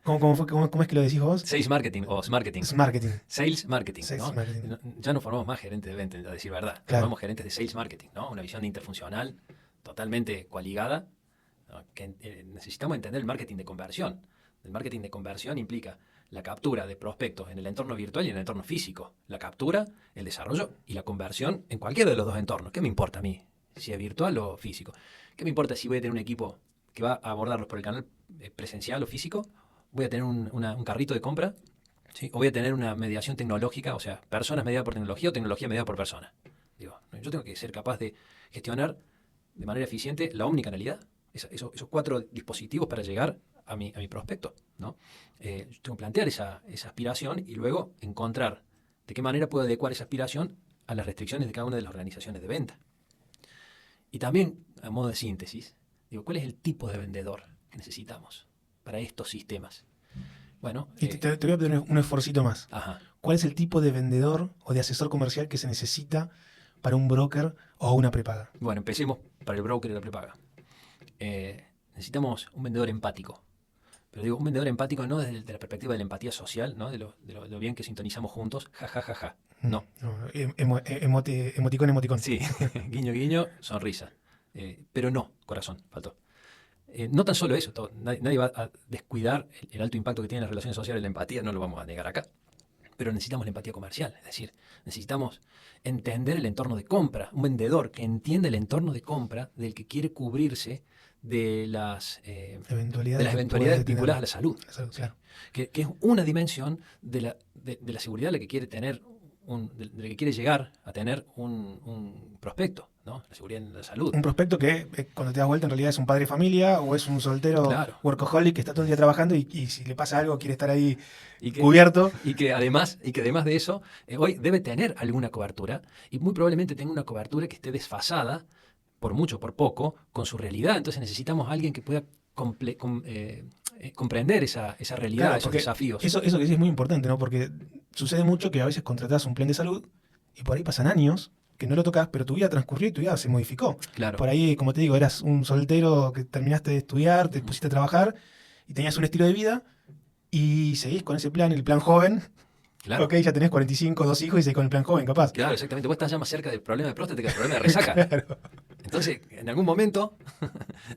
¿Cómo es que lo decís vos? Sales marketing o marketing. Marketing. Sales marketing, Sales ¿no? marketing. Ya no formamos más gerentes de venta, a decir verdad. Claro. Formamos gerentes de sales marketing, ¿no? Una visión interfuncional totalmente coaligada, ¿no? Que necesitamos entender el marketing de conversión. El marketing de conversión implica la captura de prospectos en el entorno virtual y en el entorno físico. La captura, el desarrollo y la conversión en cualquiera de los dos entornos. ¿Qué me importa a mí? Si es virtual o físico. ¿Qué me importa si voy a tener un equipo que va a abordarlos por el canal presencial o físico? ¿Voy a tener un carrito de compra? ¿Sí? ¿O voy a tener una mediación tecnológica? O sea, personas mediadas por tecnología o tecnología mediada por personas. Digo, yo tengo que ser capaz de gestionar de manera eficiente la omnicanalidad. Esos 4 dispositivos para llegar a mi prospecto, ¿no? Yo tengo que plantear esa aspiración y luego encontrar de qué manera puedo adecuar esa aspiración a las restricciones de cada una de las organizaciones de venta. Y también, a modo de síntesis, digo, ¿cuál es el tipo de vendedor que necesitamos para estos sistemas? Bueno, y te voy a pedir un esforcito más. Ajá. ¿Cuál es el tipo de vendedor o de asesor comercial que se necesita para un broker o una prepaga? Bueno, empecemos para el broker y la prepaga. Necesitamos un vendedor empático. Pero digo, un vendedor empático no desde la perspectiva de la empatía social, ¿no? de lo bien que sintonizamos juntos, ja. No. Emoticón. Sí, guiño, guiño, sonrisa. Pero no, corazón, faltó. No tan solo eso, nadie va a descuidar el alto impacto que tiene en las relaciones sociales la empatía, no lo vamos a negar acá. Pero necesitamos la empatía comercial, es decir, necesitamos entender el entorno de compra, un vendedor que entiende el entorno de compra del que quiere cubrirse de las eventualidades vinculadas a la salud. Claro. Que es una dimensión de la seguridad a la que quiere tener, de la que quiere llegar a tener un prospecto, ¿no? La seguridad en la salud. Un prospecto que cuando te das vuelta en realidad es un padre de familia o es un soltero workaholic que está todo el día trabajando y si le pasa algo quiere estar ahí cubierto. Y que además de eso, hoy debe tener alguna cobertura y muy probablemente tenga una cobertura que esté desfasada por mucho o por poco, con su realidad. Entonces necesitamos a alguien que pueda comprender esa realidad, Claro, esos porque desafíos. eso que sí es muy importante, ¿no? Porque sucede mucho que a veces contratás un plan de salud y por ahí pasan años que no lo tocas, pero tu vida transcurrió y tu vida se modificó. Claro. Por ahí, como te digo, eras un soltero que terminaste de estudiar, te pusiste a trabajar y tenías un estilo de vida y seguís con ese plan, el plan joven. Claro. Ok, ya tenés 45, 2 hijos y seguís con el plan joven, capaz. Claro, exactamente. Vos estás ya más cerca del problema de próstata que del problema de resaca. Claro, Entonces, en algún momento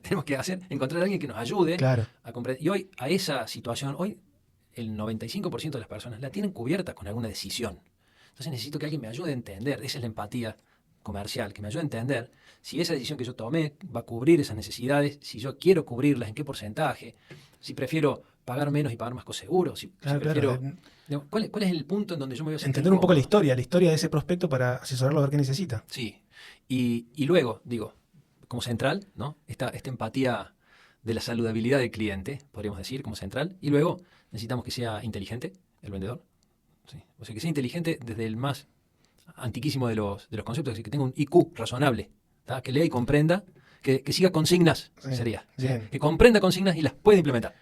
tenemos que encontrar a alguien que nos ayude claro. a comprender. Y hoy, a esa situación, hoy el 95% de las personas la tienen cubierta con alguna decisión. Entonces necesito que alguien me ayude a entender. Esa es la empatía comercial, que me ayude a entender si esa decisión que yo tomé va a cubrir esas necesidades, si yo quiero cubrirlas, en qué porcentaje, si prefiero pagar menos y pagar más coseguros, si Claro, prefiero... claro. Digo, ¿cuál es el punto en donde yo me voy a sentir Entender un poco la cómodo? historia de ese prospecto para asesorarlo a ver qué necesita. Sí. Y luego, digo, como central, ¿no? Esta empatía de la saludabilidad del cliente, podríamos decir, como central. Y luego necesitamos que sea inteligente el vendedor. ¿Sí? O sea, que sea inteligente desde el más antiquísimo de los conceptos, es decir, que tenga un IQ razonable, ¿tá? Que lea y comprenda, que siga consignas, Sí, sería. ¿sí? bien. Que comprenda consignas y las pueda implementar.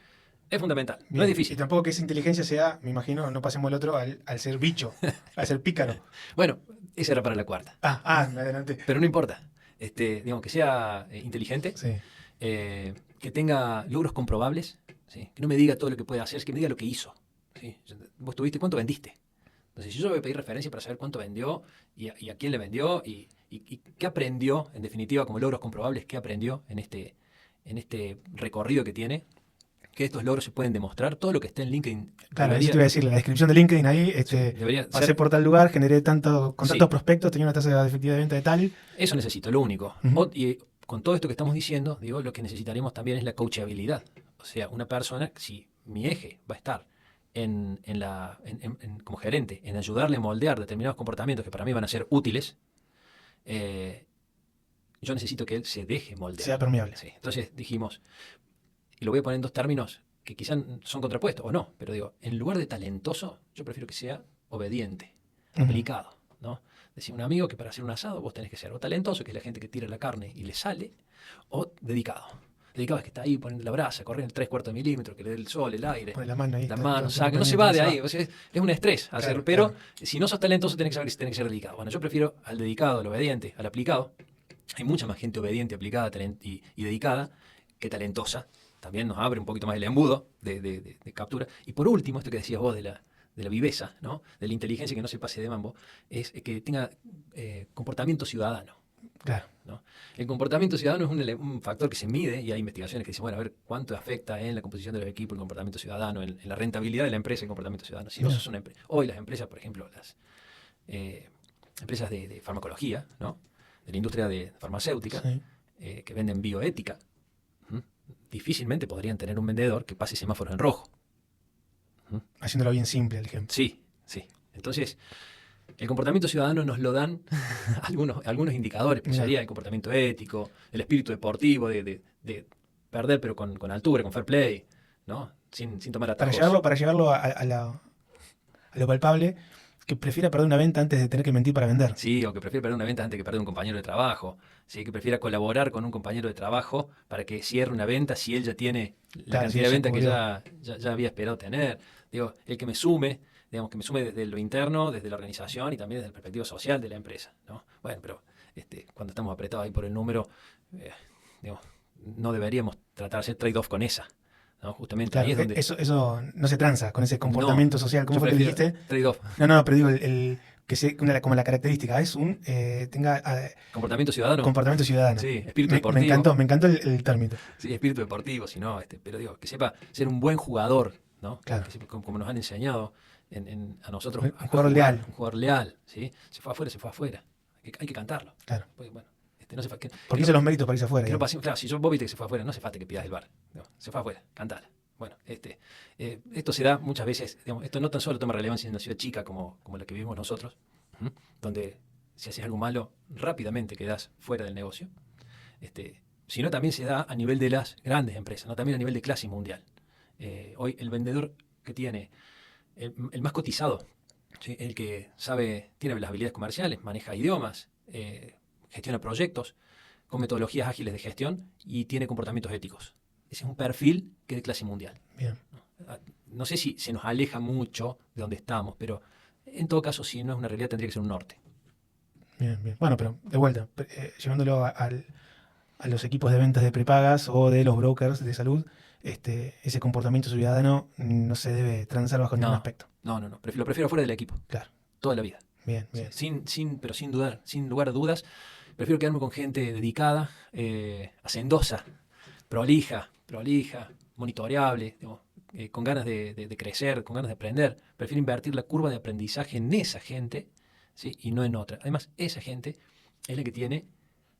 Es fundamental, no Bien. es Y difícil. tampoco que esa inteligencia sea, me imagino, no pasemos el otro al ser bicho, al ser pícaro. Bueno, esa era para la cuarta. Me adelanté. Pero no importa. Digamos, que sea inteligente, Sí, que tenga logros comprobables, ¿sí? Que no me diga todo lo que puede hacer, es que me diga lo que hizo. ¿Sí? Vos tuviste, ¿cuánto vendiste? Entonces, si yo voy a pedir referencia para saber cuánto vendió y a quién le vendió y qué aprendió, en definitiva, como logros comprobables, qué aprendió en este recorrido que tiene, que estos logros se pueden demostrar, todo lo que esté en LinkedIn claro, eso debería, te iba a decir, la descripción de LinkedIn ahí, debería pasé ser... por tal lugar, generé con Sí, tantos prospectos, tenía una tasa de efectividad de venta de tal. eso necesito, lo único. Ujú. Y con todo esto que estamos diciendo, digo, lo que necesitaremos también es la coachabilidad. O sea, una persona, si mi eje va a estar como gerente, en ayudarle a moldear determinados comportamientos que para mí van a ser útiles, yo necesito que él se deje moldear. Sea permeable. Sí. Entonces dijimos, y lo voy a poner en dos términos que quizás son contrapuestos o no, pero digo, en lugar de talentoso, yo prefiero que sea obediente, Ujú. aplicado, ¿no? Decía un amigo que para hacer un asado vos tenés que ser o talentoso, que es la gente que tira la carne y le sale, o dedicado. Dedicado es que está ahí poniendo la brasa, corriendo el 3/4 milímetro, que le dé el sol, el aire, Pone la mano ahí. la está mano, todo saca, no se pendiente, va de no ahí. O sea, es un estrés hacerlo, Claro, pero claro. si no sos talentoso tenés que saber que tenés que ser dedicado. Bueno, yo prefiero al dedicado, al obediente, al aplicado. Hay mucha más gente obediente, aplicada y dedicada que talentosa. También nos abre un poquito más el embudo de captura. Y por último, esto que decías vos de la viveza, ¿no? De la inteligencia que no se pase de mambo, es que tenga comportamiento ciudadano. Claro. ¿No? El comportamiento ciudadano es un factor que se mide y hay investigaciones que dicen, bueno, a ver cuánto afecta en la composición del equipo el comportamiento ciudadano, en la rentabilidad de la empresa el comportamiento ciudadano. Si no sos una hoy las empresas, por ejemplo, las empresas de farmacología, ¿no? De la industria farmacéutica, Sí. Que venden bioética, difícilmente podrían tener un vendedor que pase semáforos en rojo. Haciéndolo bien simple el ejemplo. Sí, sí. Entonces, el comportamiento ciudadano nos lo dan algunos indicadores, pero Mirá. sería el comportamiento ético, el espíritu deportivo de perder pero con altura, con fair play, ¿no? Sin tomar atajos. Para llevarlo a lo palpable, que prefiera perder una venta antes de tener que mentir para vender. Sí, o que prefiera perder una venta antes que perder un compañero de trabajo. Sí, que prefiera colaborar con un compañero de trabajo para que cierre una venta si él ya tiene la Claro, cantidad sí, de ya venta que cubrió. ya había esperado tener. Digo, el que me sume, digamos, que me sume desde lo interno, desde la organización y también desde la perspectiva social de la empresa, ¿no? Bueno, pero cuando estamos apretados ahí por el número, digamos, no deberíamos tratar de hacer trade-off con esa, ¿no? Justamente Claro, ahí es donde... eso no se tranza con ese No, comportamiento social. ¿Cómo yo fue que prefiero dijiste? trade-off. No, pero digo, que sea como la característica, es tenga Comportamiento ciudadano. comportamiento ciudadano. Sí, espíritu Me deportivo. encantó el término. Sí, espíritu deportivo, si no, pero digo, que sepa ser un buen jugador, ¿no? Claro. Que sepa, como nos han enseñado a nosotros. Un jugador leal. Un jugador leal, ¿sí? Se fue afuera. Hay que cantarlo. Claro. Pues, bueno, no se fa- Porque hizo los méritos para irse afuera. que no digamos. pase- claro, si vos viste que se fue afuera, no hace falta que pidas el bar. No, se fue afuera, cantala. Bueno, esto se da muchas veces, digamos, esto no tan solo toma relevancia en una ciudad chica como la que vivimos nosotros, donde si haces algo malo, rápidamente quedás fuera del negocio, sino también se da a nivel de las grandes empresas, ¿no? También a nivel de clase mundial. Hoy el vendedor que tiene, el más cotizado, ¿sí? El que tiene las habilidades comerciales, maneja idiomas, gestiona proyectos, con metodologías ágiles de gestión y tiene comportamientos éticos. Ese es un perfil que es de clase mundial. Bien. No sé si se nos aleja mucho de donde estamos, pero en todo caso, si no es una realidad, tendría que ser un norte. Bien, bien. Bueno, pero de vuelta, llevándolo a los equipos de ventas de prepagas o de los brokers de salud, ese comportamiento ciudadano no se debe transar bajo ningún aspecto. No. Lo prefiero fuera del equipo. Claro. Toda la vida. Bien, bien. Pero sin dudar, sin lugar a dudas, prefiero quedarme con gente dedicada, hacendosa, prolija, monitoreable, digamos, con ganas de crecer, con ganas de aprender. Prefiero invertir la curva de aprendizaje en esa gente, ¿sí? Y no en otra. Además, esa gente es la que tiene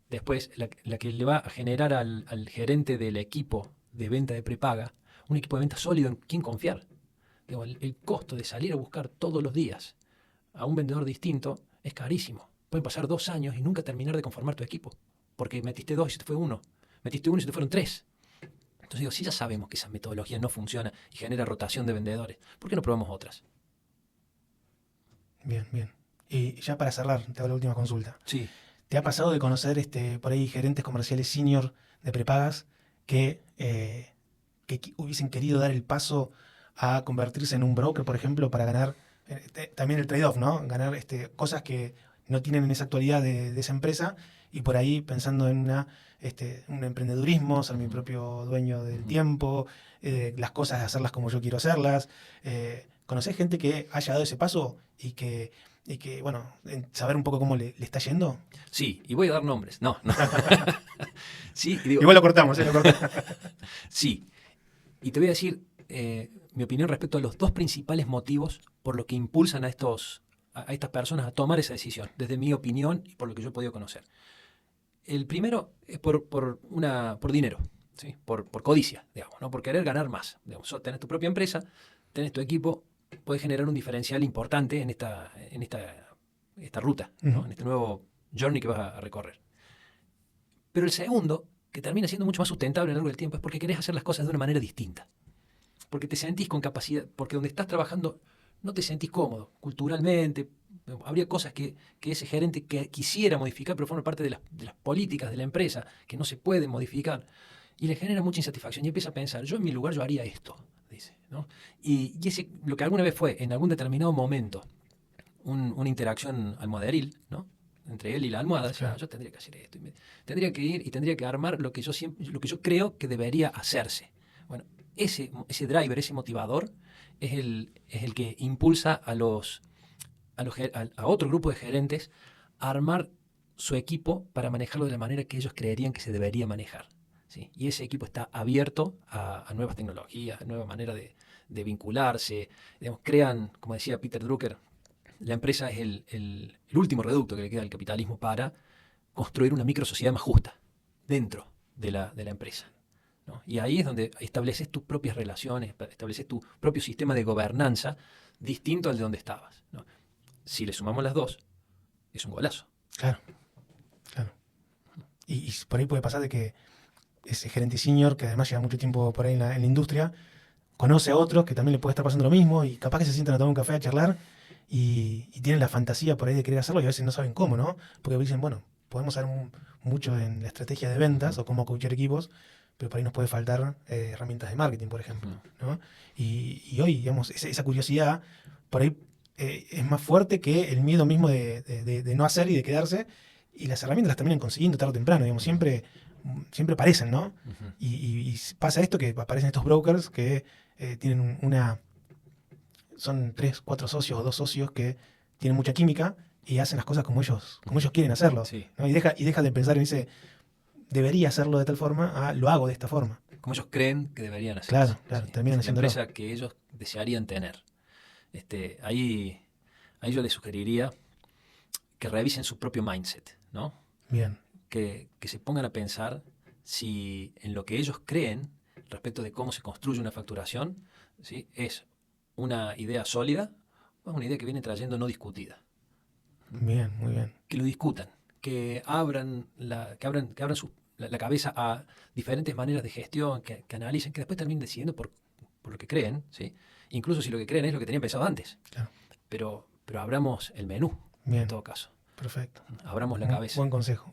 después, la que le va a generar al gerente del equipo de venta de prepaga un equipo de venta sólido en quien confiar. Digo, el costo de salir a buscar todos los días a un vendedor distinto es carísimo. Pueden pasar 2 años y nunca terminar de conformar tu equipo, porque metiste 2 y se te fue 1, metiste 1 y se te fueron 3. Entonces digo, si ya sabemos que esa metodología no funciona y genera rotación de vendedores, ¿por qué no probamos otras? Bien, bien. Y ya para cerrar, te hago la última consulta. Sí. ¿Te ha pasado de conocer por ahí gerentes comerciales senior de prepagas que hubiesen querido dar el paso a convertirse en un broker, por ejemplo, para ganar también el trade-off, ¿no? Ganar cosas que no tienen en esa actualidad de esa empresa y por ahí pensando en un emprendedurismo, ser mi propio dueño del tiempo, las cosas hacerlas como yo quiero hacerlas. ¿Conocés gente que haya dado ese paso y que bueno, saber un poco cómo le está yendo? Sí, y voy a dar nombres. No. Sí, y digo, igual lo cortamos, lo cortamos. Sí, y te voy a decir mi opinión respecto a los 2 principales motivos por los que impulsan a estas personas a tomar esa decisión, desde mi opinión y por lo que yo he podido conocer. El primero es por dinero, ¿sí? Por codicia, digamos, ¿no? Por querer ganar más. Digamos, tenés tu propia empresa, tenés tu equipo, puedes generar un diferencial importante en esta ruta, ¿no? En este nuevo journey que vas a recorrer. Pero el segundo, que termina siendo mucho más sustentable a lo largo del tiempo, es porque querés hacer las cosas de una manera distinta. Porque te sentís con capacidad, porque donde estás trabajando no te sentís cómodo culturalmente. Habría cosas que ese gerente que quisiera modificar, pero forman parte de las políticas de la empresa, que no se pueden modificar, y le genera mucha insatisfacción. Y empieza a pensar, yo en mi lugar yo haría esto, dice, ¿no? Y lo que alguna vez fue, en algún determinado momento, una interacción almohaderil, ¿no? Entre él y la almohada, decía, yo tendría que hacer esto, tendría que ir y tendría que armar lo que yo creo que debería hacerse. Bueno, ese driver, ese motivador, es el que impulsa a otro grupo de gerentes a armar su equipo para manejarlo de la manera que ellos creerían que se debería manejar, ¿sí? Y ese equipo está abierto a nuevas tecnologías, a nuevas maneras de vincularse. Digamos, crean, como decía Peter Drucker, la empresa es el último reducto que le queda al capitalismo para construir una microsociedad más justa dentro de la empresa, ¿no? Y ahí es donde estableces tus propias relaciones, estableces tu propio sistema de gobernanza distinto al de donde estabas, ¿no? Si le sumamos las 2, es un golazo. Claro. Y por ahí puede pasar de que ese gerente senior, que además lleva mucho tiempo por ahí en la industria, conoce a otros que también le puede estar pasando lo mismo y capaz que se sientan a tomar un café a charlar y tienen la fantasía por ahí de querer hacerlo y a veces no saben cómo, ¿no? Porque dicen, bueno, podemos hacer mucho en la estrategia de ventas o cómo coachar equipos, pero por ahí nos puede faltar herramientas de marketing, por ejemplo, ¿no? Y hoy, digamos, esa curiosidad por ahí es más fuerte que el miedo mismo de no hacer y de quedarse, y las herramientas las terminan consiguiendo tarde o temprano, digamos, siempre aparecen, ¿no? Y pasa esto, que aparecen estos brokers que tienen son 3, 4 socios o 2 socios que tienen mucha química y hacen las cosas como ellos quieren hacerlo, sí, ¿no? Y deja de pensar en ese debería hacerlo de tal forma, lo hago de esta forma. Como ellos creen que deberían hacerlo. Claro, sí. terminan La haciéndolo. empresa que ellos desearían tener. Ahí yo les sugeriría que revisen su propio mindset, ¿no? Bien. Que se pongan a pensar si en lo que ellos creen respecto de cómo se construye una facturación, ¿sí? Es una idea sólida o es una idea que viene trayendo no discutida. Bien, muy bien. Que lo discutan, que abran la cabeza a diferentes maneras de gestión, que analicen, que después terminen decidiendo por lo que creen, ¿sí? Incluso si lo que creen es lo que tenían pensado antes. Claro. Pero abramos el menú, Bien. en todo caso. Perfecto. Abramos la cabeza. Buen consejo.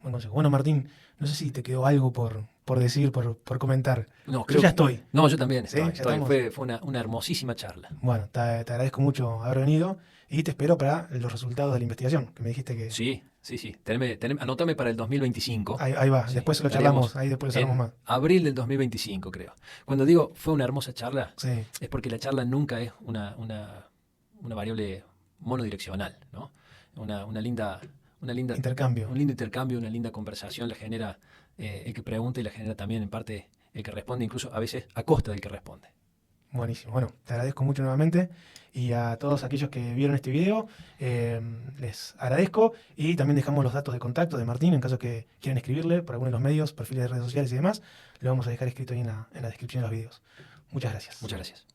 Buen consejo. Bueno, Martín, no sé si te quedó algo por decir, por comentar. No, Yo creo ya que- estoy. No, yo también ¿Sí? estoy. ¿Ya estoy. estamos? Fue una hermosísima charla. Bueno, te agradezco mucho haber venido y te espero para los resultados de la investigación, que me dijiste que... Sí, sí, sí. Anótame para el 2025. Ahí va, Sí, después lo estaríamos charlamos, ahí después lo charlamos en más. abril del 2025, creo. Cuando digo fue una hermosa charla, Sí, es porque la charla nunca es una variable monodireccional, ¿no? Una linda, intercambio. un lindo intercambio, una linda conversación la genera el que pregunta y la genera también en parte el que responde, incluso a veces a costa del que responde. Buenísimo. Bueno, te agradezco mucho nuevamente y a todos aquellos que vieron este video les agradezco y también dejamos los datos de contacto de Martín en caso que quieran escribirle por alguno de los medios, perfiles de redes sociales y demás. Lo vamos a dejar escrito ahí en la descripción de los videos. Muchas gracias. Muchas gracias.